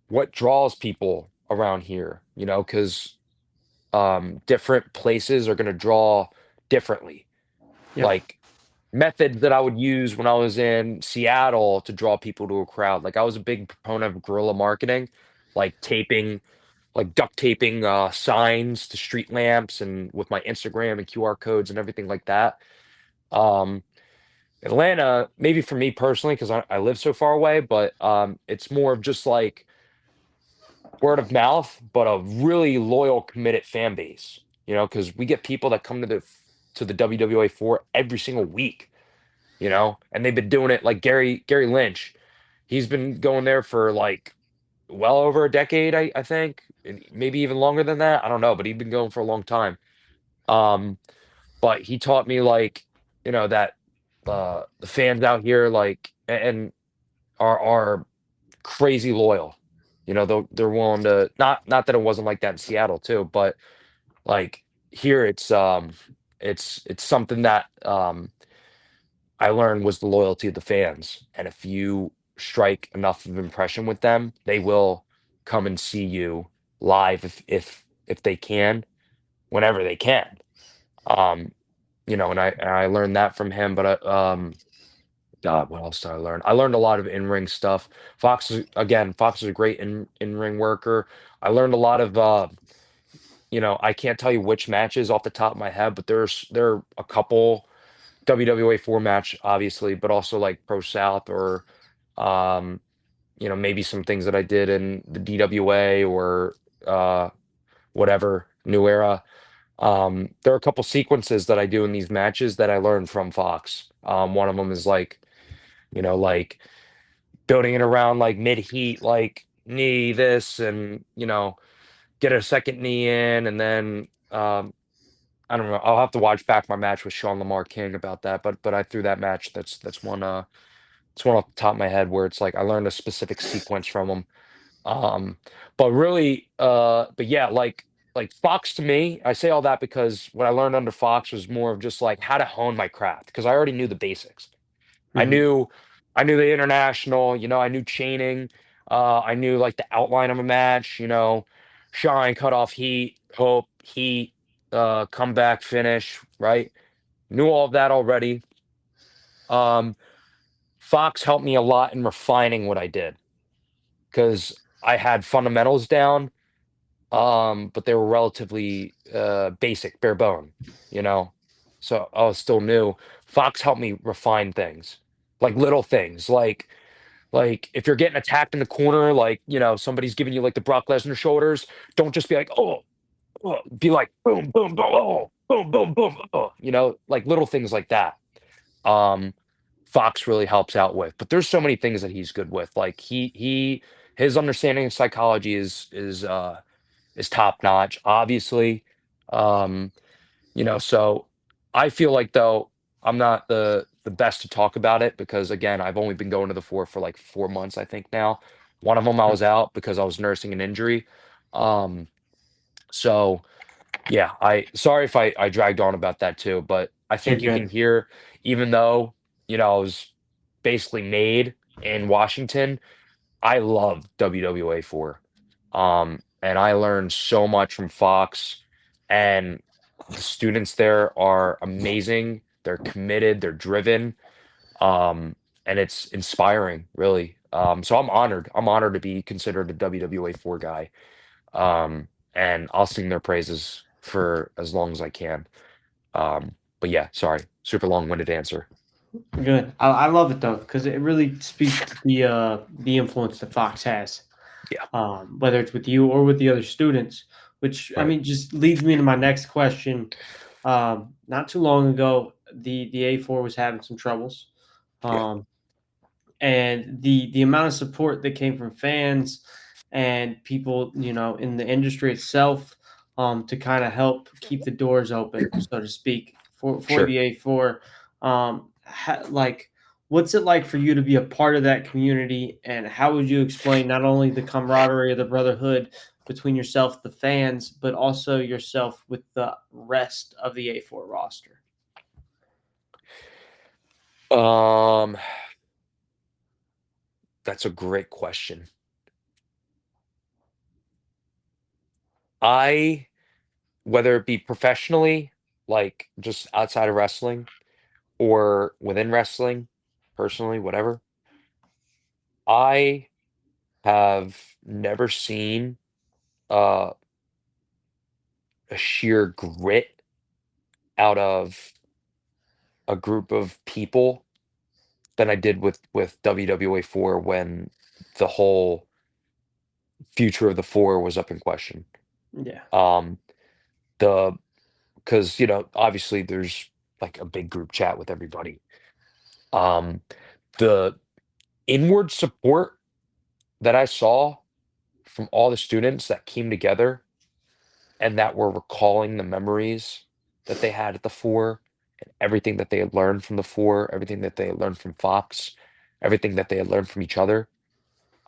[SPEAKER 2] what draws people around here, because different places are going to draw differently.
[SPEAKER 1] Yep.
[SPEAKER 2] Like methods that I would use when I was in Seattle to draw people to a crowd. Like I was a big proponent of guerrilla marketing, like duct taping signs to street lamps and with my Instagram and QR codes and everything like that. Um, Atlanta, maybe for me personally, because I live so far away, but it's more of just like word of mouth, but a really loyal, committed fan base. Because we get people that come to the WWA 4 every single week. And they've been doing it like Gary Lynch. He's been going there for like well over a decade, I think, and maybe even longer than that. I don't know, but he's been going for a long time. Um, but he taught me like, that the fans out here like and are crazy loyal. They're willing to not that it wasn't like that in Seattle too, but like here it's something that I learned was the loyalty of the fans. And if you strike enough of impression with them, they will come and see you live if they can whenever they can. Um, and I learned that from him, but God, what else did I learn? I learned a lot of in-ring stuff. Fox is a great in-ring worker. I learned a lot of I can't tell you which matches off the top of my head, but there are a couple WWA 4 match, obviously, but also like Pro South or um, maybe some things that I did in the DWA or uh whatever, New Era. There are a couple sequences that I do in these matches that I learned from Fox. One of them is like building it around like mid heat, like knee this and get a second knee in, and then I don't know. I'll have to watch back my match with Sean Lamar King about that, but I threw that match. That's one. It's one off the top of my head where it's like I learned a specific sequence from him. Um, but really, but yeah, like Fox to me, I say all that because what I learned under Fox was more of just like how to hone my craft because I already knew the basics. I
[SPEAKER 1] Hmm.
[SPEAKER 2] knew I knew the international, I knew chaining, I knew like the outline of a match, shine, cut off heat, hope, heat, comeback, finish, right? Knew all of that already. Um, Fox helped me a lot in refining what I did because I had fundamentals down, but they were relatively basic, bare bone, you know. So I was still new. Fox helped me refine things, like little things, like if you're getting attacked in the corner, like somebody's giving you like the Brock Lesnar shoulders, don't just be like, oh, be like boom, boom, boom, oh, boom, boom, boom, oh, like little things like that. Um, Fox really helps out with, but there's so many things that he's good with. Like his understanding of psychology is top notch, obviously. Um, so I feel like though I'm not the best to talk about it because again, I've only been going to the four for like 4 months, I think now. One of them I was out because I was nursing an injury. Um, so yeah, I sorry if I dragged on about that too, but I
[SPEAKER 1] You're
[SPEAKER 2] think you can
[SPEAKER 1] good.
[SPEAKER 2] hear, even though, I was basically made in Washington, I love WWA 4. And I learned so much from Fox, and the students there are amazing. They're committed, they're driven, and it's inspiring, really. So I'm honored. I'm honored to be considered a WWA 4 guy. And I'll sing their praises for as long as I can. But yeah, sorry, super long-winded answer.
[SPEAKER 1] Good. I love it though because it really speaks to the influence that Fox has,
[SPEAKER 2] Yeah,
[SPEAKER 1] whether it's with you or with the other students. Which I
[SPEAKER 2] right.
[SPEAKER 1] mean, just leads me to my next question. Not too long ago, the A4 was having some troubles.
[SPEAKER 2] Yeah,
[SPEAKER 1] Um, and the amount of support that came from fans and people in the industry itself, to kind of help keep the doors open, so to speak, for
[SPEAKER 2] sure.
[SPEAKER 1] the A4. Like, what's it like for you to be a part of that community, and how would you explain not only the camaraderie or the brotherhood between yourself, the fans, but also yourself with the rest of the A4 roster?
[SPEAKER 2] Um, that's a great question. I Whether it be professionally, like just outside of wrestling, or within wrestling, personally, whatever, I have never seen uh, a sheer grit out of a group of people than I did with WWA 4 when the whole future of the four was up in question.
[SPEAKER 1] Yeah.
[SPEAKER 2] Um, the Because obviously there's like a big group chat with everybody. Um, the inward support that I saw from all the students that came together and that were recalling the memories that they had at the four and everything that they had learned from the four, everything that they had learned from Fox, everything that they had learned from each other.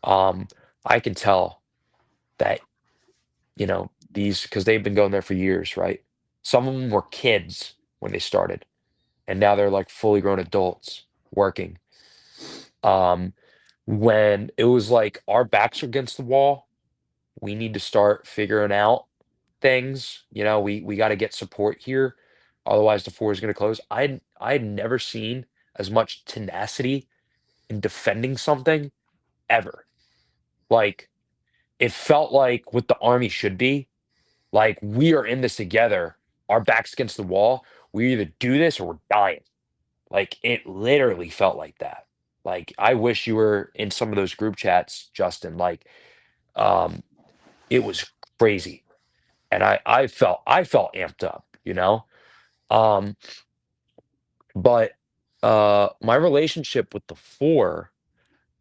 [SPEAKER 2] Um, I could tell that, these because they've been going there for years, right? Some of them were kids when they started, and now they're like fully grown adults working. Um, when it was like our backs are against the wall, we need to start figuring out. things. We got to get support here, otherwise the four is going to close. I had never seen as much tenacity in defending something ever. Like it felt like what the army should be. Like we are in this together. Our backs against the wall. We either do this or we're dying. Like it literally felt like that. Like I wish you were in some of those group chats, Justin. Like um, it was crazy, and I felt amped up. Um, but my relationship with the four,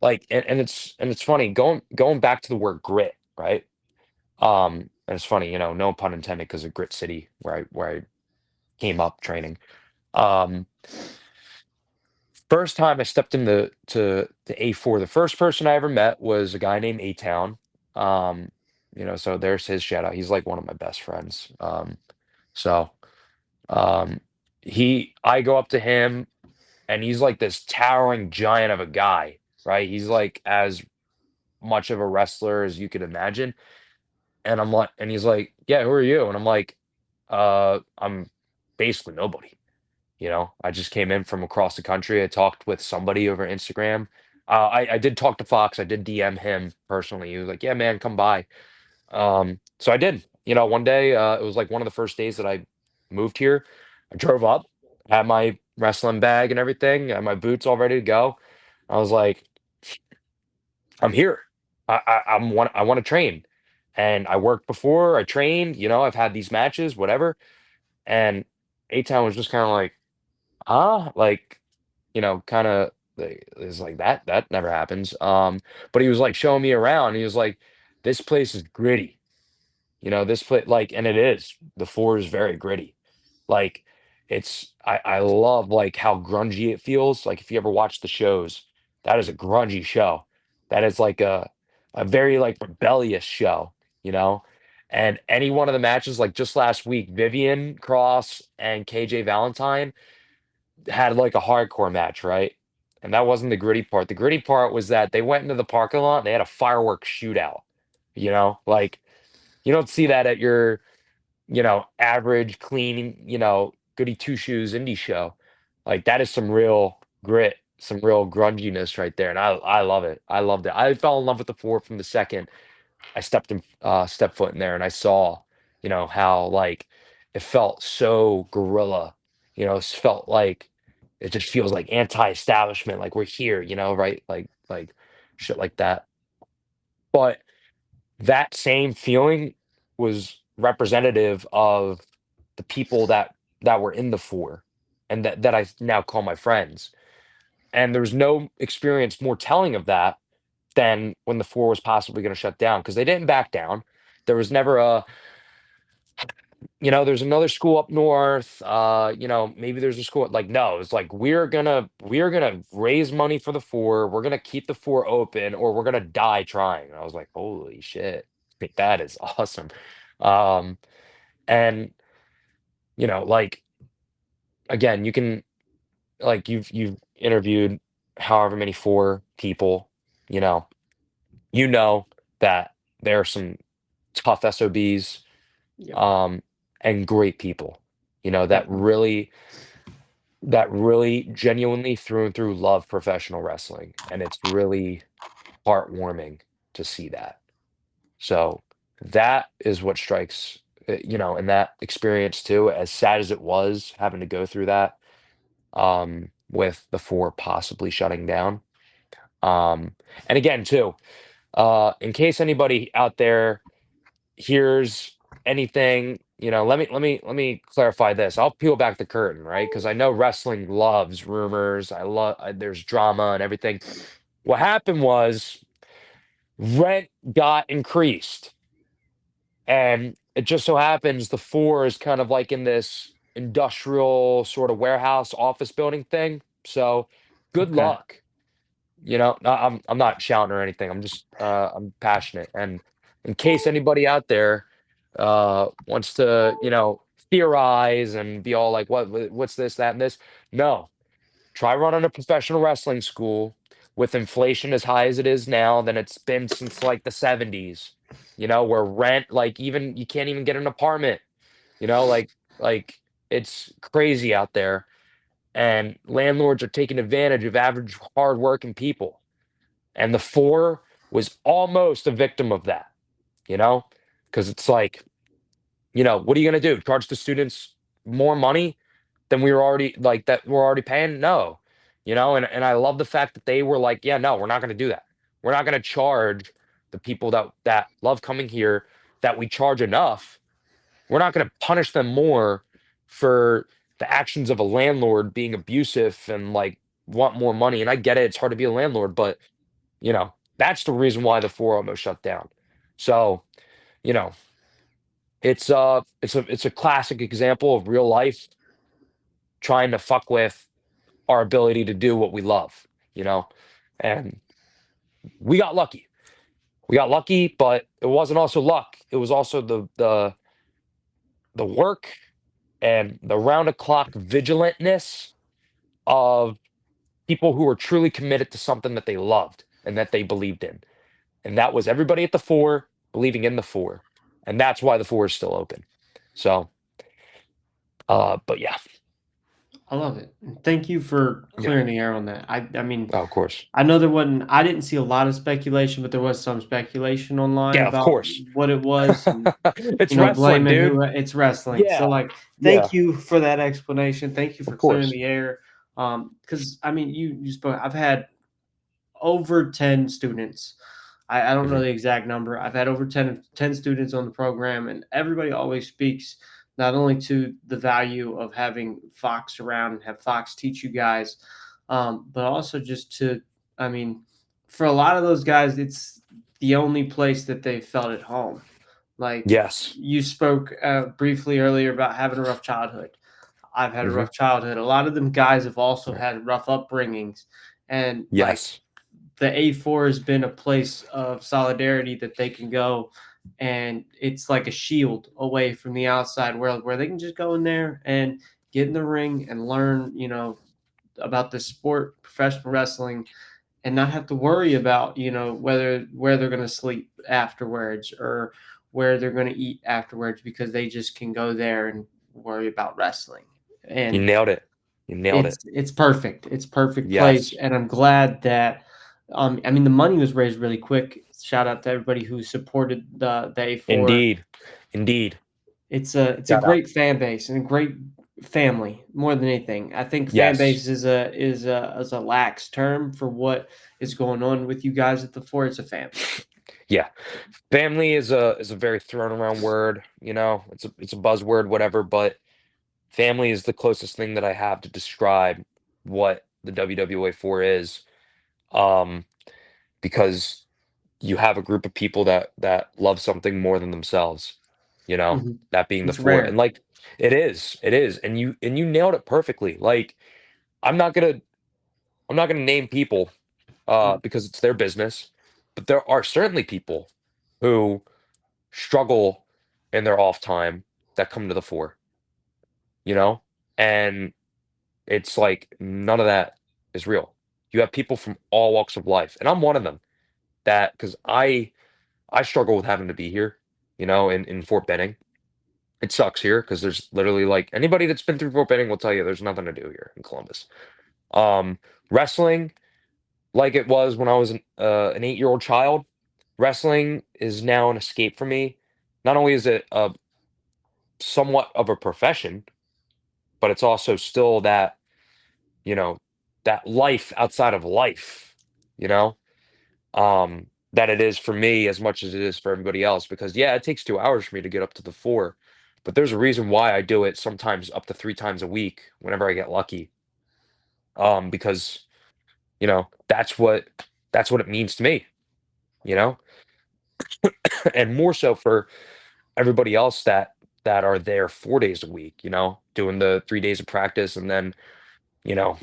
[SPEAKER 2] like, and it's funny going back to the word grit, right? And it's funny, no pun intended, because of Grit City, where I came up training. Um, First time I stepped into to the A4, the first person I ever met was a guy named A Town. Um, so there's his shout out. He's like one of my best friends. So um, I go up to him, and he's like this towering giant of a guy, right? He's like as much of a wrestler as you could imagine. And he's like, "Yeah, who are you?" And I'm like, I'm basically nobody. I just came in from across the country. I talked with somebody over Instagram. I did talk to Fox. I did DM him personally. He was like, "Yeah, man, come by." So I did. One day, it was like one of the first days that I moved here. I drove up, had my wrestling bag and everything, and my boots all ready to go. I was like, "I'm here. I want to train." And I worked before. I trained. I've had these matches, whatever. And A Town was just kind of like, like, kind of is like that never happens. But he was like showing me around. He was like, "This place is gritty. This place, like, and it is. The four is very gritty. Like, I love like how grungy it feels. Like if you ever watch the shows, that is a grungy show. That is like a very like rebellious show, you know. And any one of the matches, like just last week, Vivian Cross and KJ Valentine had like a hardcore match, right? And that wasn't the gritty part. The gritty part was that they went into the parking lot and they had a fireworks shootout. Like you don't see that at your, average, clean, goody two shoes indie show. Like that is some real grit, some real grunginess right there. And I love it. I loved it. I fell in love with the four from the second I stepped foot in there, and I saw, how like it felt so guerrilla, it felt like it just feels like anti-establishment, like we're here, right? Like shit like that. But that same feeling was representative of the people that were in the four, and that I now call my friends. And there's no experience more telling of that than when the four was possibly going to shut down, because they didn't back down. There was never there's another school up north. Maybe there's a school like, no, it's like we're gonna raise money for the four. We're gonna keep the four open, or we're gonna die trying. And I was like, holy shit, like, that is awesome. Um, and like again, you can like you've interviewed however many four people, you know, you know that there are some tough SOBs,
[SPEAKER 1] Yep.
[SPEAKER 2] um, and great people, that
[SPEAKER 1] Definitely.
[SPEAKER 2] really genuinely through and through love professional wrestling. And it's really heartwarming to see that. So that is what strikes, in that experience too, as sad as it was having to go through that, with the four possibly shutting down. And again, too, in case anybody out there here's anything, let me clarify this. I'll peel back the curtain, right? Because I know wrestling loves rumors. There's drama and everything. What happened was rent got increased, and it just so happens the four is kind of like in this industrial sort of warehouse office building thing. So good
[SPEAKER 1] Okay.
[SPEAKER 2] luck. No, I'm not shouting or anything. I'm passionate. And in case anybody out there wants to, theorize and be all like, what's this, that, and this? No. Try running a professional wrestling school with inflation as high as it is now, than it's been since like the 70s. where rent, like, even you can't even get an apartment, you know, like it's crazy out there, and landlords are taking advantage of average hardworking people. And the four was almost a victim of that, you know, because it's like, what are you going to do? Charge the students more money than we were already like that we're already paying? No, and I love the fact that they were like, yeah, no, we're not going to do that. We're not going to charge the people that love coming here that we charge enough. We're not going to punish them more for the actions of a landlord being abusive and like want more money. And I get it; it's hard to be a landlord, but that's the reason why the four almost shut down. So, you know, it's a classic example of real life trying to fuck with our ability to do what we love, you know? And we got lucky. We got lucky, but it wasn't also luck. It was also the work and the round the clock vigilantness of people who were truly committed to something that they loved and that they believed in. And that was everybody at the four believing in the four. And that's why the four is still open. So, but yeah,
[SPEAKER 1] I love it. Thank you for
[SPEAKER 2] yeah,
[SPEAKER 1] clearing the air on that. I mean,
[SPEAKER 2] oh, of course.
[SPEAKER 1] I know there wasn't. I didn't see a lot of speculation, but there was some speculation online
[SPEAKER 2] Yeah, of
[SPEAKER 1] about
[SPEAKER 2] course.
[SPEAKER 1] what it was, and
[SPEAKER 2] It's wrestling,
[SPEAKER 1] blaming
[SPEAKER 2] dude.
[SPEAKER 1] who it's wrestling. So,
[SPEAKER 2] Yeah,
[SPEAKER 1] like,
[SPEAKER 2] yeah,
[SPEAKER 1] thank you for that explanation. Thank you for
[SPEAKER 2] of
[SPEAKER 1] clearing
[SPEAKER 2] course.
[SPEAKER 1] the air. Because I mean, you spoke. I've had over 10 students. I don't know
[SPEAKER 2] Hmm.
[SPEAKER 1] the exact number. I've had over 10 students on the program, and everybody always speaks not only to the value of having Fox around and have Fox teach you guys, but also just to, I mean, for a lot of those guys, it's the only place that they felt at home. Like
[SPEAKER 2] Yes.
[SPEAKER 1] you spoke briefly earlier about having a rough childhood. I've had a
[SPEAKER 2] Hmm.
[SPEAKER 1] rough childhood. A lot of them guys have also
[SPEAKER 2] Yeah.
[SPEAKER 1] had rough upbringings. And like
[SPEAKER 2] Yes.
[SPEAKER 1] the A4 has been a place of solidarity that they can go, and it's like a shield away from the outside world where they can just go in there and get in the ring and learn, about the sport, professional wrestling, and not have to worry about, where they're going to sleep afterwards or where they're going to eat afterwards because they just can go there and worry about wrestling.
[SPEAKER 2] You
[SPEAKER 1] And
[SPEAKER 2] nailed it. You nailed it.
[SPEAKER 1] it's perfect. It's perfect place,
[SPEAKER 2] Yes.
[SPEAKER 1] and I'm glad that. I mean, the money was raised really quick. Shout out to everybody who supported the A4.
[SPEAKER 2] Indeed. Indeed.
[SPEAKER 1] It's a
[SPEAKER 2] Shout out.
[SPEAKER 1] great fan base and a great family more than anything. I think fan
[SPEAKER 2] Yes.
[SPEAKER 1] base is a lax term for what is going on with you guys at the four. It's a family.
[SPEAKER 2] Yeah. Family is a very thrown around word, it's a buzzword, whatever, but family is the closest thing that I have to describe what the WWA 4 is. Um, because you have a group of people that love something more than themselves,
[SPEAKER 1] Mhm.
[SPEAKER 2] that being the
[SPEAKER 1] It's
[SPEAKER 2] four. And
[SPEAKER 1] rare.
[SPEAKER 2] like it is, and you nailed it perfectly. Like I'm not gonna I'm not gonna name people
[SPEAKER 1] Mm.
[SPEAKER 2] because it's their business, but there are certainly people who struggle in their off time that come to the fore, you know? And it's like none of that is real. You have people from all walks of life, and I'm one of them that because I struggle with having to be here, in Fort Benning. It sucks here because there's literally like anybody that's been through Fort Benning will tell you there's nothing to do here in Columbus. Um, Wrestling, like it was when I was an 8-year-old child, wrestling is now an escape for me. Not only is it a somewhat of a profession, but it's also still you know, that life outside of life, you know, that it is for me as much as it is for everybody else. Because yeah, it takes 2 hours for me to get up to the four, but there's a reason why I do it sometimes up to 3 times a week whenever I get lucky. Because that's what it means to me, you know, and more so for everybody else that are there 4 days a week, doing the 3 days of practice and then you know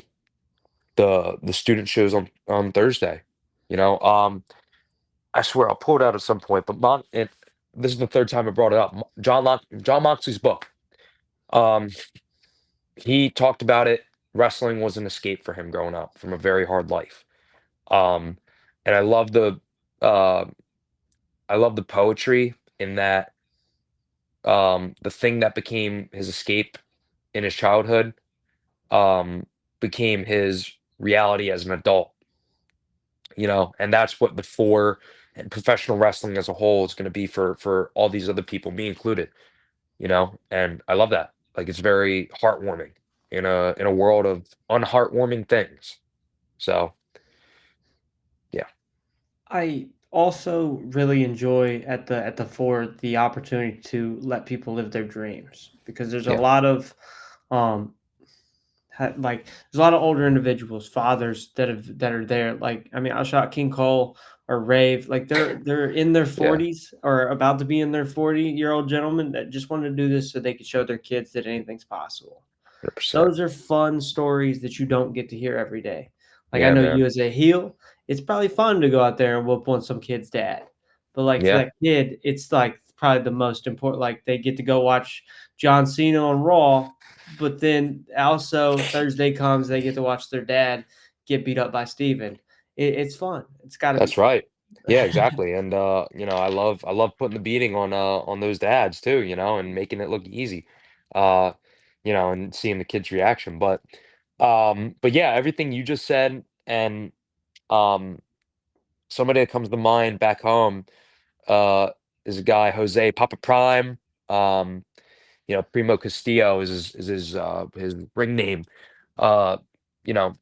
[SPEAKER 2] the student shows on Thursday. You know, I swear I'll pull it out at some point, but this is the third time I brought it up. John Moxley's book. Um, he talked about it. Wrestling was an escape for him growing up from a very hard life. Um, and uh, I love the poetry in that the thing that became his escape in his childhood um became his reality as an adult, and that's what the four and professional wrestling as a whole is going to be for all these other people, me included, and I love that. Like it's very heartwarming in a world of unheartwarming things. So yeah,
[SPEAKER 1] I also really enjoy at the fort the opportunity to let people live their dreams because there's a
[SPEAKER 2] yeah,
[SPEAKER 1] lot of um like there's a lot of older individuals, fathers that are there. Like I mean, I shot King Cole or Rave, like they're in their
[SPEAKER 2] yeah,
[SPEAKER 1] 40s or about to be in their 40-year-old gentlemen that just want to do this so they could show their kids that anything's possible.
[SPEAKER 2] 100%.
[SPEAKER 1] Those are fun stories that you don't get to hear every day. Like I
[SPEAKER 2] Yeah,
[SPEAKER 1] know
[SPEAKER 2] man.
[SPEAKER 1] you as a heel, it's probably fun to go out there and whoop on some kid's dad. But like for
[SPEAKER 2] Yeah,
[SPEAKER 1] that kid, it's like probably the most important. Like they get to go watch John Cena on Raw, but then also Thursday comes, they get to watch their dad get beat up by Steven. It's fun. It's got to be
[SPEAKER 2] that's
[SPEAKER 1] fun.
[SPEAKER 2] right. Yeah, exactly. And I love putting the beating on those dads too, and making it look easy. Uh, and seeing the kid's reaction. But yeah, everything you just said, and um somebody that comes to mind back home uh is a guy, Jose Papa Prime. Um, Primo Castillo is his ring name. Uh, you know,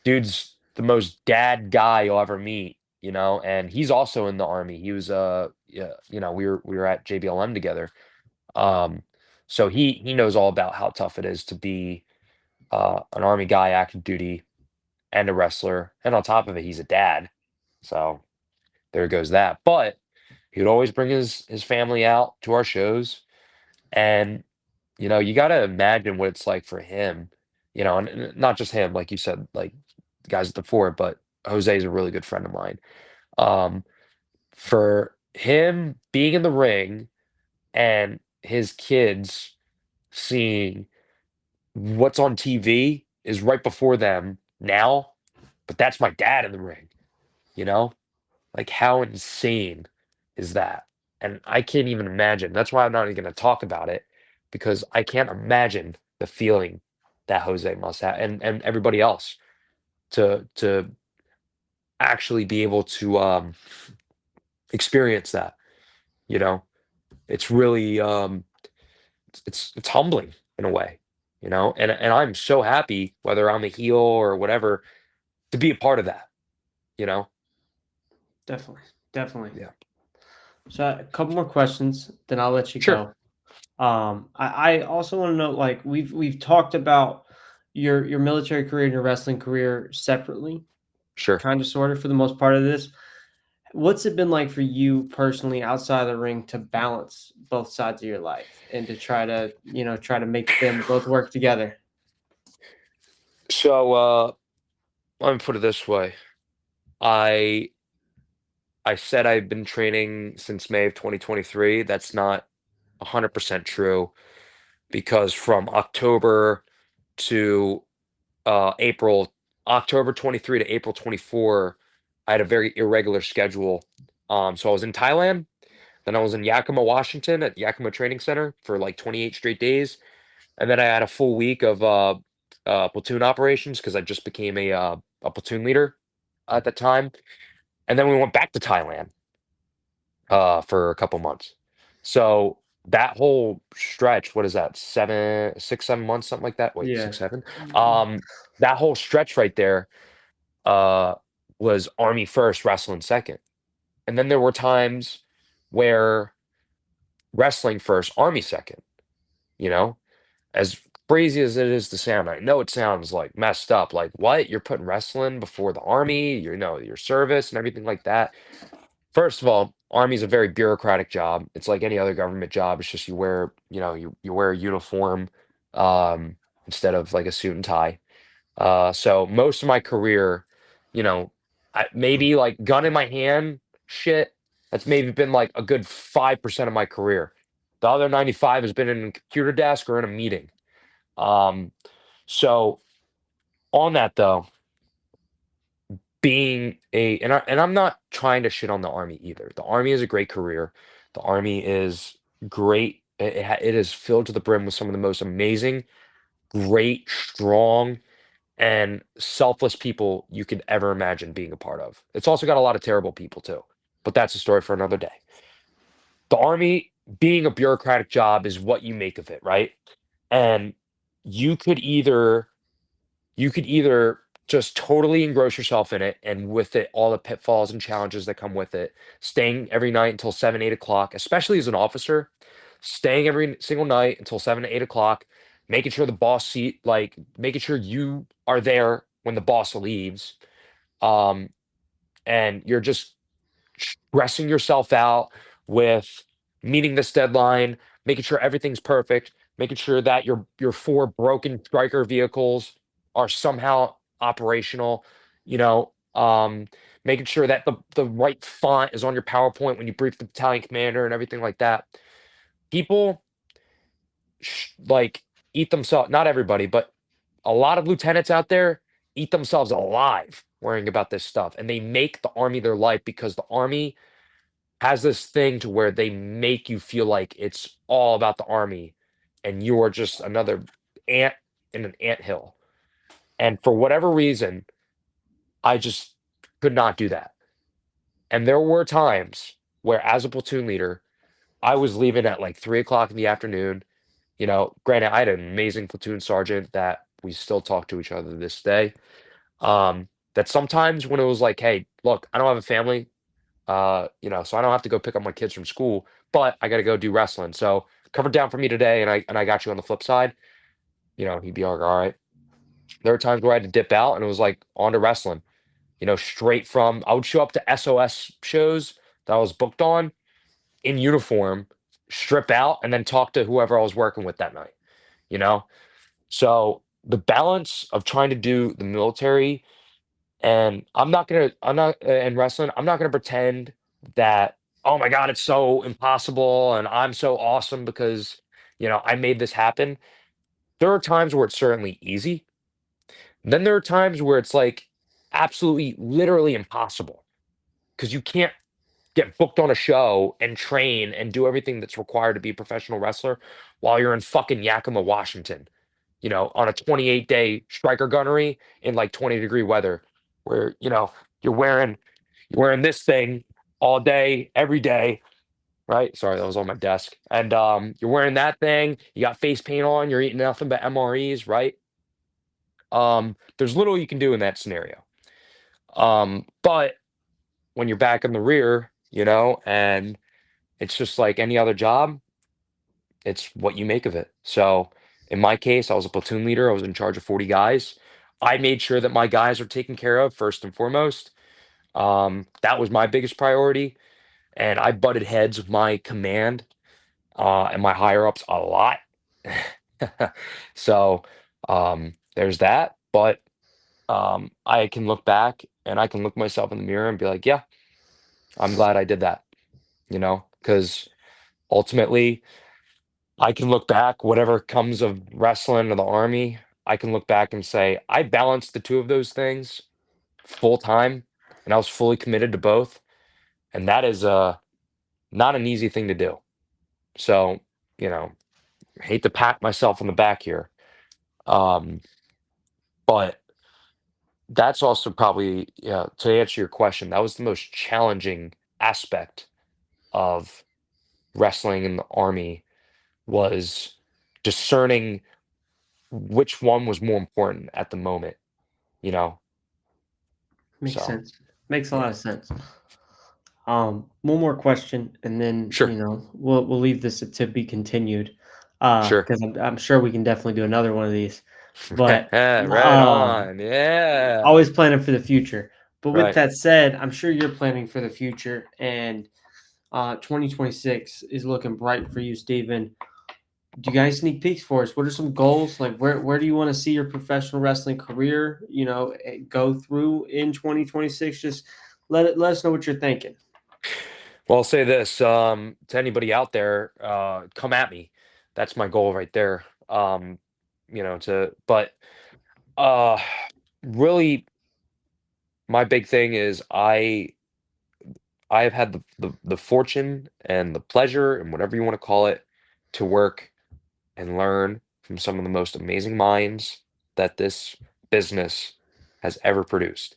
[SPEAKER 2] dude's the most dad guy you'll ever meet, and he's also in the army. He was yeah, we were at JBLM together. Um, so he knows all about how tough it is to be an army guy, active duty, and a wrestler, and on top of it, he's a dad. So there goes that. But he would always bring his family out to our shows, and you got to imagine what it's like for him, and not just him, like you said, like the guys at the fort, but Jose is a really good friend of mine. Um, for him being in the ring and his kids seeing what's on TV is right before them now, but that's my dad in the ring, you know? Like, how insane is that? And I can't even imagine. That's why I'm not even gonna talk about it, because I can't imagine the feeling that Jose must have, and everybody else, to actually be able to experience that. You know, it's really it's humbling in a way. And I'm so happy, whether I'm a heel or whatever, to be a part of that. You know,
[SPEAKER 1] Definitely. Definitely.
[SPEAKER 2] yeah,
[SPEAKER 1] So a couple more questions, then I'll let you
[SPEAKER 2] sure,
[SPEAKER 1] go. I also want to know, like we've talked about your military career and your wrestling career separately,
[SPEAKER 2] sure.
[SPEAKER 1] kind of sort of for the most part of this. What's it been like for you personally outside of the ring to balance both sides of your life and to try to make them both work together?
[SPEAKER 2] So let me put it this way. I I said I've been training since May of 2023. That's not 100% true, because from October to April, October 23 to April 24, I had a very irregular schedule. So I was in Thailand, then I was in Yakima, Washington at Yakima Training Center for like 28 straight days. And then I had a full week of platoon operations because I just became a platoon leader at the time. And then we went back to Thailand for a couple months. So that whole stretch, what is that, 6, 7 months, something like that? Wait,
[SPEAKER 1] Yeah.
[SPEAKER 2] 6, 7? Um, that whole stretch right there uh, was Army first, wrestling second. And then there were times where wrestling first, Army second, you know? As crazy as it is to sound, I know it sounds like messed up. Like, what? You're putting wrestling before the Army, your service and everything like that. First of all, Army's a very bureaucratic job. It's like any other government job. It's just you wear a uniform um, instead of like a suit and tie. So most of my career, you know, maybe like gun in my hand, shit. That's maybe been like a good 5% of my career. The other 95 has been in a computer desk or in a meeting. Um, so on that though, being a and I'm not trying to shit on the Army either. The Army is a great career. The Army is great. It is filled to the brim with some of the most amazing, great, strong, and selfless people you could ever imagine being a part of. It's also got a lot of terrible people too, but that's a story for another day. The Army being a bureaucratic job is what you make of it, right? And you could either you could either just totally engross yourself in it and with it, all the pitfalls and challenges that come with it, staying every night until 7, 8 o'clock, especially as an officer, staying every single night until 7 to 8 o'clock, making sure the boss seat, like making sure you are there when the boss leaves. Um, and you're just stressing yourself out with meeting this deadline, making sure everything's perfect, making sure that your four broken striker vehicles are somehow operational, you know, making sure that the right font is on your PowerPoint when you brief the battalion commander and everything like that. People like eat themselves, not everybody, but a lot of lieutenants out there eat themselves alive worrying about this stuff, and they make the Army their life because the Army has this thing to where they make you feel like it's all about the Army and you are just another ant in an anthill. And for whatever reason, I just could not do that. And there were times where, as a platoon leader, I was leaving at like 3 o'clock in the afternoon. You know, granted, I had an amazing platoon sergeant that we still talk to each other to this day. That sometimes when it was like, hey, look, I don't have a family, so I don't have to go pick up my kids from school, but I got to go do wrestling. So cover down for me today, and I got you on the flip side. He'd be like, all right. There were times where I had to dip out, and it was like on to wrestling. Straight from I would show up to SOS shows that I was booked on in uniform, strip out, and then talk to whoever I was working with that night. You know, so the balance of trying to do the military and and wrestling, I'm not gonna pretend that, oh my God, it's so impossible and I'm so awesome because, I made this happen. There are times where it's certainly easy. Then there are times where it's like absolutely, literally impossible because you can't get booked on a show and train and do everything that's required to be a professional wrestler while you're in fucking Yakima, Washington, on a 28-day striker gunnery in like 20-degree weather where, you're wearing you're wearing this thing all day, every day, right? Sorry, that was on my desk. And you're wearing that thing, you got face paint on, you're eating nothing but MREs, right? There's little you can do in that scenario. But when you're back in the rear, and it's just like any other job, it's what you make of it. So in my case, I was a platoon leader. I was in charge of 40 guys. I made sure that my guys were taken care of first and foremost. That was my biggest priority. And I butted heads with my command and my higher ups a lot. So there's that. But I can look back and I can look myself in the mirror and be like, yeah, I'm glad I did that, because ultimately I can look back, whatever comes of wrestling or the Army, I can look back and say, I balanced the two of those things full time and I was fully committed to both. And that is not an easy thing to do. So, you know, hate to pat myself on the back here. Um, but that's also probably, yeah, to answer your question, that was the most challenging aspect of wrestling in the Army was discerning which one was more important at the moment, you know?
[SPEAKER 1] Makes
[SPEAKER 2] So,
[SPEAKER 1] sense. Makes a lot
[SPEAKER 2] yeah.
[SPEAKER 1] of sense. One more question, and then
[SPEAKER 2] Sure,
[SPEAKER 1] we'll leave this to be continued,
[SPEAKER 2] sure.
[SPEAKER 1] because I'm sure we can definitely do another one of these. But
[SPEAKER 2] Right
[SPEAKER 1] um,
[SPEAKER 2] on, yeah.
[SPEAKER 1] always planning for the future. But with
[SPEAKER 2] Right.
[SPEAKER 1] that said, I'm sure you're planning for the future, and 2026 is looking bright for you, Steven. Do you guys sneak peeks for us? What are some goals? Like where do you want to see your professional wrestling career, go through in 2026? Just let us know what you're thinking.
[SPEAKER 2] Well, I'll say this, to anybody out there, come at me. That's my goal right there. To but, uh, really my big thing is I have had the fortune and the pleasure and whatever you want to call it to work and learn from some of the most amazing minds that this business has ever produced.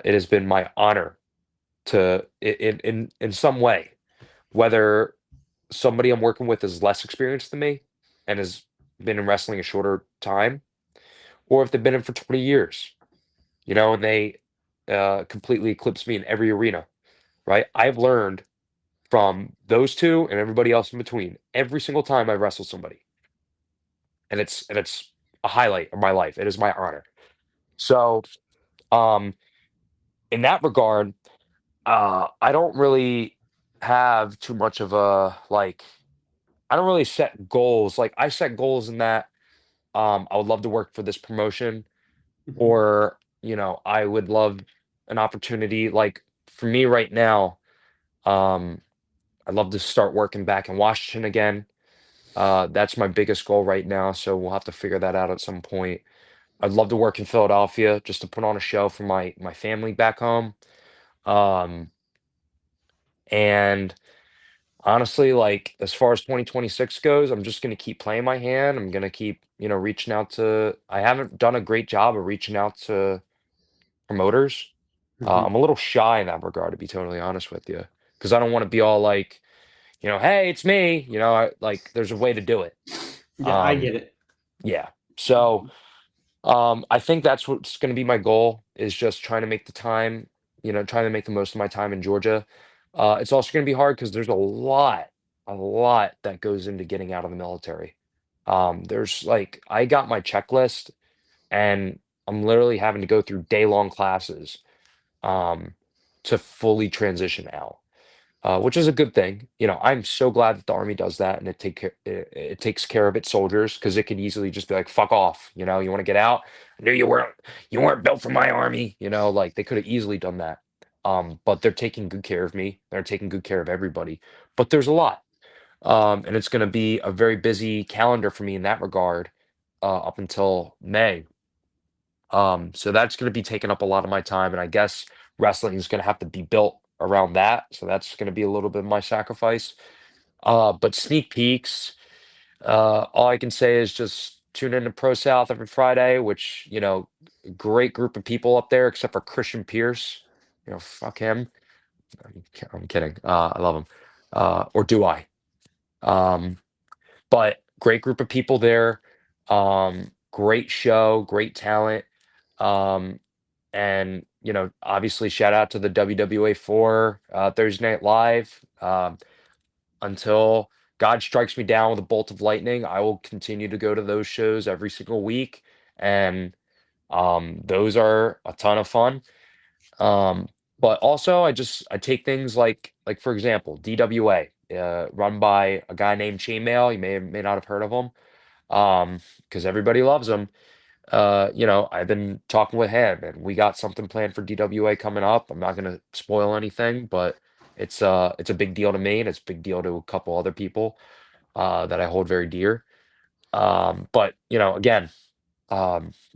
[SPEAKER 2] It has been my honor to in some way, whether somebody I'm working with is less experienced than me and has been in wrestling a shorter time, or if they've been in for 20 years, and they completely eclipse me in every arena, right? I've learned from those two and everybody else in between every single time I wrestle somebody, and it's a highlight of my life. It is my honor. So, um, in that regard, I don't really have too much of a like. I don't really set goals. Like I set goals in that I would love to work for this promotion,
[SPEAKER 1] Mhm.
[SPEAKER 2] or I would love an opportunity. Like for me right now, um, I'd love to start working back in Washington again. That's my biggest goal right now. So we'll have to figure that out at some point. I'd love to work in Philadelphia just to put on a show for my family back home. Um, and honestly, like as far as 2026 goes, I'm just gonna keep playing my hand. I'm gonna keep, reaching out to. I haven't done a great job of reaching out to promoters.
[SPEAKER 1] Mhm.
[SPEAKER 2] I'm a little shy in that regard, to be totally honest with you, because I don't want to be all like, hey, it's me. Like there's a way to do it.
[SPEAKER 1] Yeah, I
[SPEAKER 2] Um,
[SPEAKER 1] get it.
[SPEAKER 2] yeah. So I think that's what's going to be my goal is just trying to make the time, trying to make the most of my time in Georgia. It's also going to be hard because there's a lot that goes into getting out of the military. There's like, I got my checklist and I'm literally having to go through day-long classes um, to fully transition out, which is a good thing. I'm so glad that the Army does that and it takes care of its soldiers because it could easily just be like, fuck off. You want to get out? I knew you weren't built for my army. Like they could have easily done that. But they're taking good care of me. They're taking good care of everybody. But there's a lot. And it's going to be a very busy calendar for me in that regard up until May. So that's going to be taking up a lot of my time, and I guess wrestling is going to have to be built around that. So that's going to be a little bit of my sacrifice. But sneak peeks, all I can say is just tune into Pro South every Friday, which great group of people up there, except for Christian Pierce. Fuck him. I'm kidding. I love him. Or do I? Um, but great group of people there. Great show, great talent. Um, and obviously shout out to the WWA4 Thursday Night Live. Until God strikes me down with a bolt of lightning, I will continue to go to those shows every single week, and those are a ton of fun. Um, but also, I take things like for example, DWA, run by a guy named Chainmail. You may not have heard of him, because everybody loves him. I've been talking with him and we got something planned for DWA coming up. I'm not gonna spoil anything, but it's a big deal to me and it's a big deal to a couple other people that I hold very dear. But again,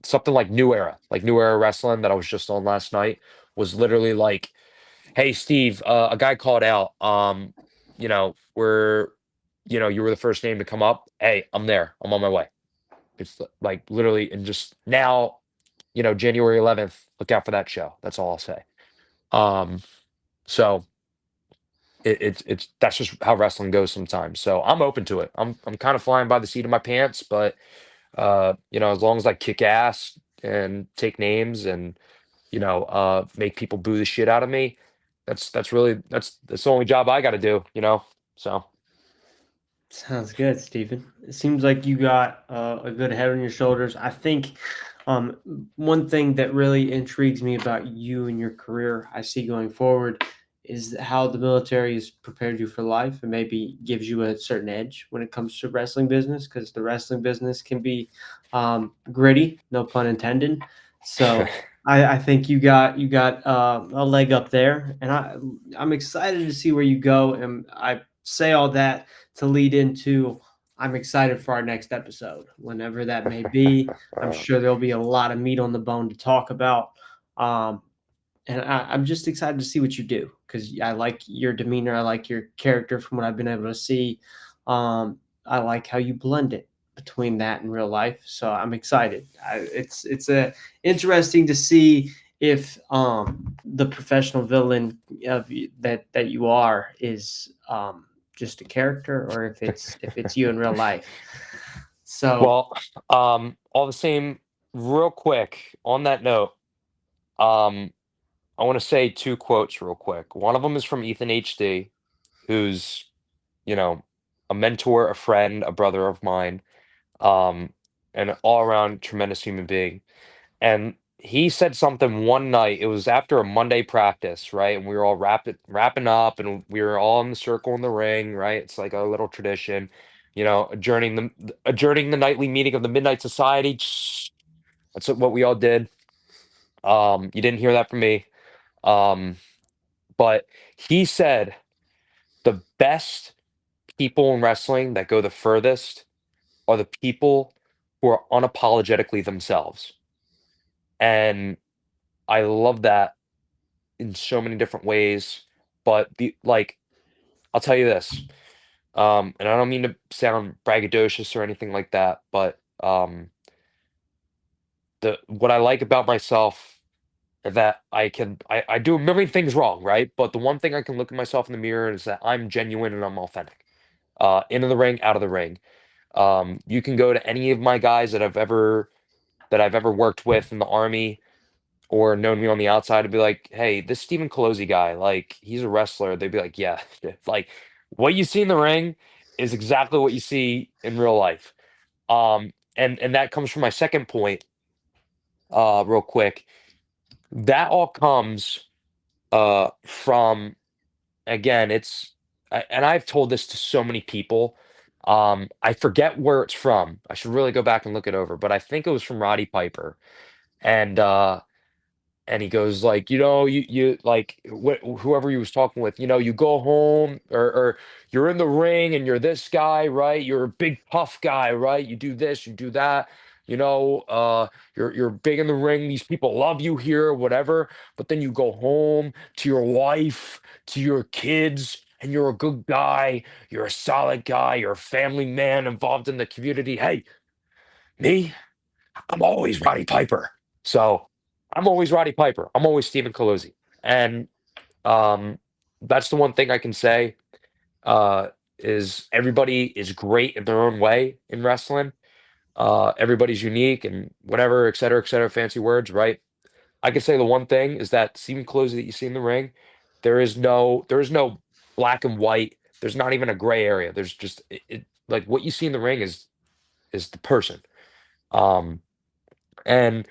[SPEAKER 2] something like New Era Wrestling that I was just on last night was literally like, hey Steve, a guy called out. We're you were the first name to come up. Hey, I'm there. I'm on my way. It's like literally, and just now, January 11th, look out for that show. That's all I'll say. Um, so it's that's just how wrestling goes sometimes. So I'm open to it. I'm kind of flying by the seat of my pants, but as long as I kick ass and take names and make people boo the shit out of me, that's really that's the only job I got to do. So
[SPEAKER 1] Sounds good, Stephen. It seems like you got a good head on your shoulders. I think um, one thing that really intrigues me about you and your career I see going forward is how the military has prepared you for life and maybe gives you a certain edge when it comes to wrestling business because the wrestling business can be gritty, no pun intended. So I think you got a leg up there, and I'm excited to see where you go. And I say all that to lead into I'm excited for our next episode, whenever that may be. I'm sure there'll be a lot of meat on the bone to talk about. Um, and I'm just excited to see what you do because I like your demeanor. I like your character from what I've been able to see. I like how you blend it between that and real life. So I'm excited. It's a interesting to see if the professional villain that you are is just a character or if it's you in real life. So
[SPEAKER 2] Well, all the same, real quick on that note, um, I want to say two quotes real quick. One of them is from Ethan HD, who's, you know, a mentor, a friend, a brother of mine, um, an all-around tremendous human being. And he said something one night. It was after a Monday practice, right? And we were all wrapping up, and we were all in the circle in the ring, right? It's like a little tradition, adjourning the nightly meeting of the Midnight Society. That's what we all did. You didn't hear that from me. Um, but he said the best people in wrestling that go the furthest are the people who are unapologetically themselves. And I love that in so many different ways. But I'll tell you this, and I don't mean to sound braggadocious or anything like that, but the what I like about myself is that I do a million things wrong, right? But the one thing I can look at myself in the mirror is that I'm genuine and I'm authentic. Into the ring, out of the ring. You can go to any of my guys that I've ever worked with in the army or known me on the outside to be like, "Hey, this Steven Calozzi guy, like, he's a wrestler." They'd be like, "Yeah." Like, what you see in the ring is exactly what you see in real life. And that comes from my second point, real quick. That all comes from again, and I've told this to so many people. I forget where it's from. I should really go back and look it over, but I think it was from Roddy Piper. And and he goes like, you like whoever he was talking with, you go home or you're in the ring and you're this guy, right? You're a big tough guy, right? You do this, you do that, you're big in the ring. These people love you here, whatever. But then you go home to your wife, to your kids, and you're a good guy. You're a solid guy. You're a family man involved in the community. Hey, me, I'm always Roddy Piper. So I'm always Roddy Piper. I'm always Steven Calozzi. And um, that's the one thing I can say uh, is everybody is great in their own way in wrestling. Everybody's unique and whatever, et cetera, fancy words, right? I can say the one thing is that Steven Calozzi that you see in the ring, there is no black and white. There's not even a gray area. There's just like what you see in the ring is the person. Um, and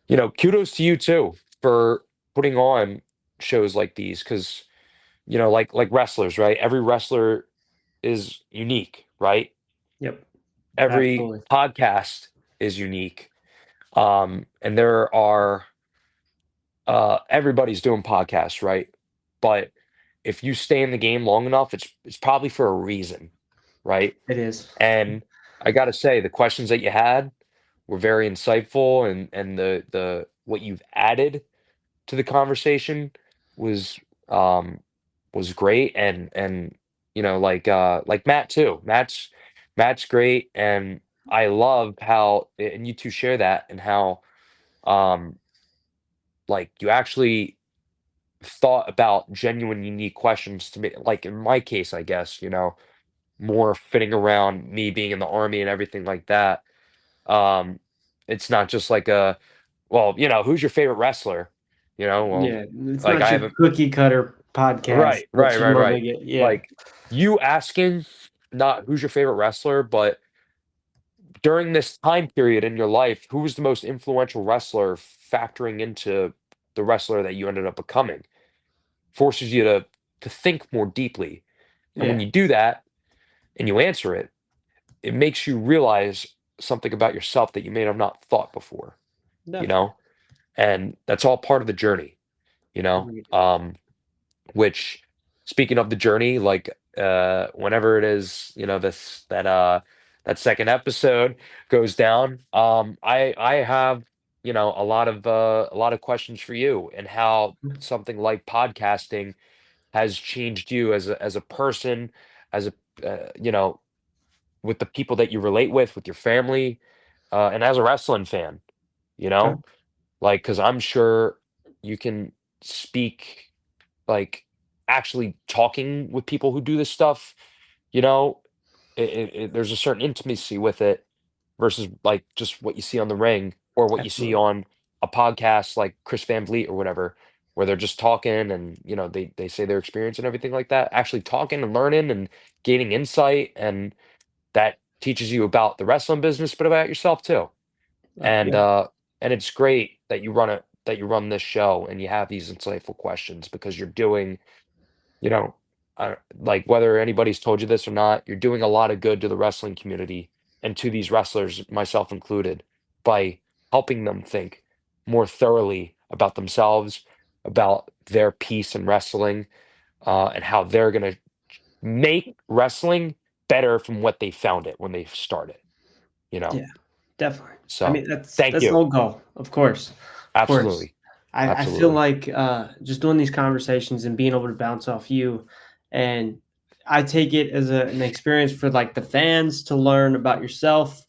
[SPEAKER 2] kudos to you too for putting on shows like these because like wrestlers, right? Every wrestler is unique, right?
[SPEAKER 1] yep,
[SPEAKER 2] Every
[SPEAKER 1] absolutely.
[SPEAKER 2] podcast is unique. And there are everybody's doing podcasts, right? But if you stay in the game long enough, it's probably for a reason, right?
[SPEAKER 1] It is.
[SPEAKER 2] And I gotta say, the questions that you had were very insightful, and the what you've added to the conversation was um was great, and like Matt too. Matt's great, and I love how and you two share that and how um like you actually thought about genuine unique questions to me, like in my case, I guess, more fitting around me being in the army and everything like that. um it's not just like a, well, who's your favorite wrestler, well,
[SPEAKER 1] Yeah, it's
[SPEAKER 2] like
[SPEAKER 1] not
[SPEAKER 2] I
[SPEAKER 1] your
[SPEAKER 2] have a
[SPEAKER 1] cookie cutter podcast
[SPEAKER 2] right,
[SPEAKER 1] that
[SPEAKER 2] right,
[SPEAKER 1] you
[SPEAKER 2] right,
[SPEAKER 1] normally
[SPEAKER 2] right.
[SPEAKER 1] get. Yeah,
[SPEAKER 2] Like you asking not who's your favorite wrestler, but during this time period in your life, who was the most influential wrestler factoring into the wrestler that you ended up becoming, forces you to think more deeply. And when
[SPEAKER 1] yeah,
[SPEAKER 2] you do that and you answer it, it makes you realize something about yourself that you may have not thought before, you
[SPEAKER 1] definitely.
[SPEAKER 2] know? And that's all part of the journey, you know?
[SPEAKER 1] Agreed.
[SPEAKER 2] Which speaking of the journey, like whenever it is, that second episode goes down, I have, a lot of questions for you and how something like podcasting has changed you as a person, as a you know, with the people that you relate with your family, and as a wrestling fan, you
[SPEAKER 1] Okay.
[SPEAKER 2] know? Like, because 'cause I'm sure you can speak, like, actually talking with people who do this stuff, you know, there's a certain intimacy with it versus, like, just what you see on the ring or what you see
[SPEAKER 1] Absolutely.
[SPEAKER 2] on a podcast like Chris Van Vliet or whatever, where they're just talking and, they say their experience and everything like that. Actually talking and learning and gaining insight, and that teaches you about the wrestling business, but about yourself too. And,
[SPEAKER 1] Yeah.
[SPEAKER 2] uh, and it's great that you run this show and you have these insightful questions because you're doing, you know, like whether anybody's told you this or not, you're doing a lot of good to the wrestling community and to these wrestlers, myself included, by helping them think more thoroughly about themselves, about their piece in wrestling, and how they're going to make wrestling better from what they found it when they started, you know?
[SPEAKER 1] Yeah. Definitely. I
[SPEAKER 2] So
[SPEAKER 1] mean, that's
[SPEAKER 2] thank
[SPEAKER 1] that's the
[SPEAKER 2] you.
[SPEAKER 1] whole goal, of course. Of course.
[SPEAKER 2] Absolutely.
[SPEAKER 1] I feel
[SPEAKER 2] Absolutely.
[SPEAKER 1] like, just doing these conversations and being able to bounce off you, and I take it as an experience for, like, the fans to learn about yourself,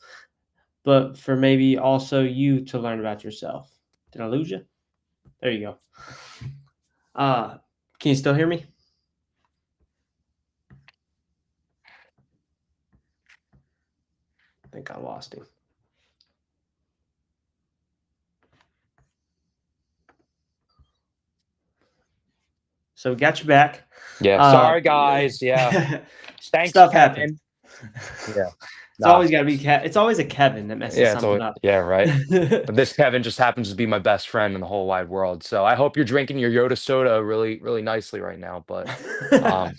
[SPEAKER 1] but for maybe also you to learn about yourself. Did I lose you? There you go. Uh, can you still hear me? I think I lost him. So we got you back.
[SPEAKER 2] Yeah.
[SPEAKER 1] Uh,
[SPEAKER 2] Sorry, guys. Yeah. Thanks,
[SPEAKER 1] stuff happens.
[SPEAKER 2] Kevin. Yeah.
[SPEAKER 1] It's
[SPEAKER 2] Nah.
[SPEAKER 1] always got to be it's always a Kevin that messes
[SPEAKER 2] Yeah, it's
[SPEAKER 1] something
[SPEAKER 2] always,
[SPEAKER 1] up.
[SPEAKER 2] yeah, right. But this Kevin just happens to be my best friend in the whole wide world. So I hope you're drinking your Yoda soda really, really nicely right now. But um,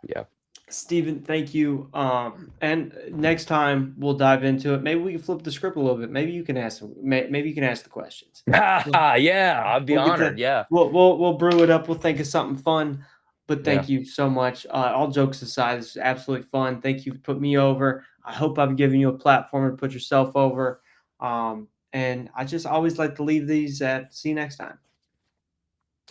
[SPEAKER 2] yeah.
[SPEAKER 1] Steven, thank you. And next time we'll dive into it. Maybe we can flip the script a little bit. Maybe you can ask maybe you can ask the questions. We'll,
[SPEAKER 2] Yeah, I'd be
[SPEAKER 1] we'll get to
[SPEAKER 2] honored. Yeah.
[SPEAKER 1] we'll brew it up. We'll think of something fun. But
[SPEAKER 2] Yeah.
[SPEAKER 1] thank you so much. All jokes aside, this is absolutely fun. Thank you for putting me over. I hope I've given you a platform to put yourself over. And I just always like to leave these at see you next time.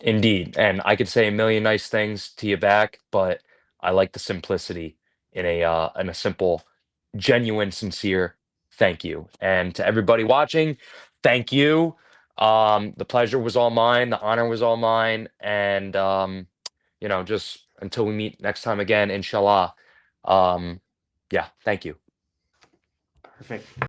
[SPEAKER 2] Indeed, and I could say a million nice things to you back, but I like the simplicity in a simple, genuine, sincere thank you. And to everybody watching, thank you. The pleasure was all mine, the honor was all mine, and just until we meet next time again, inshallah. Um, yeah, thank you.
[SPEAKER 1] Perfect.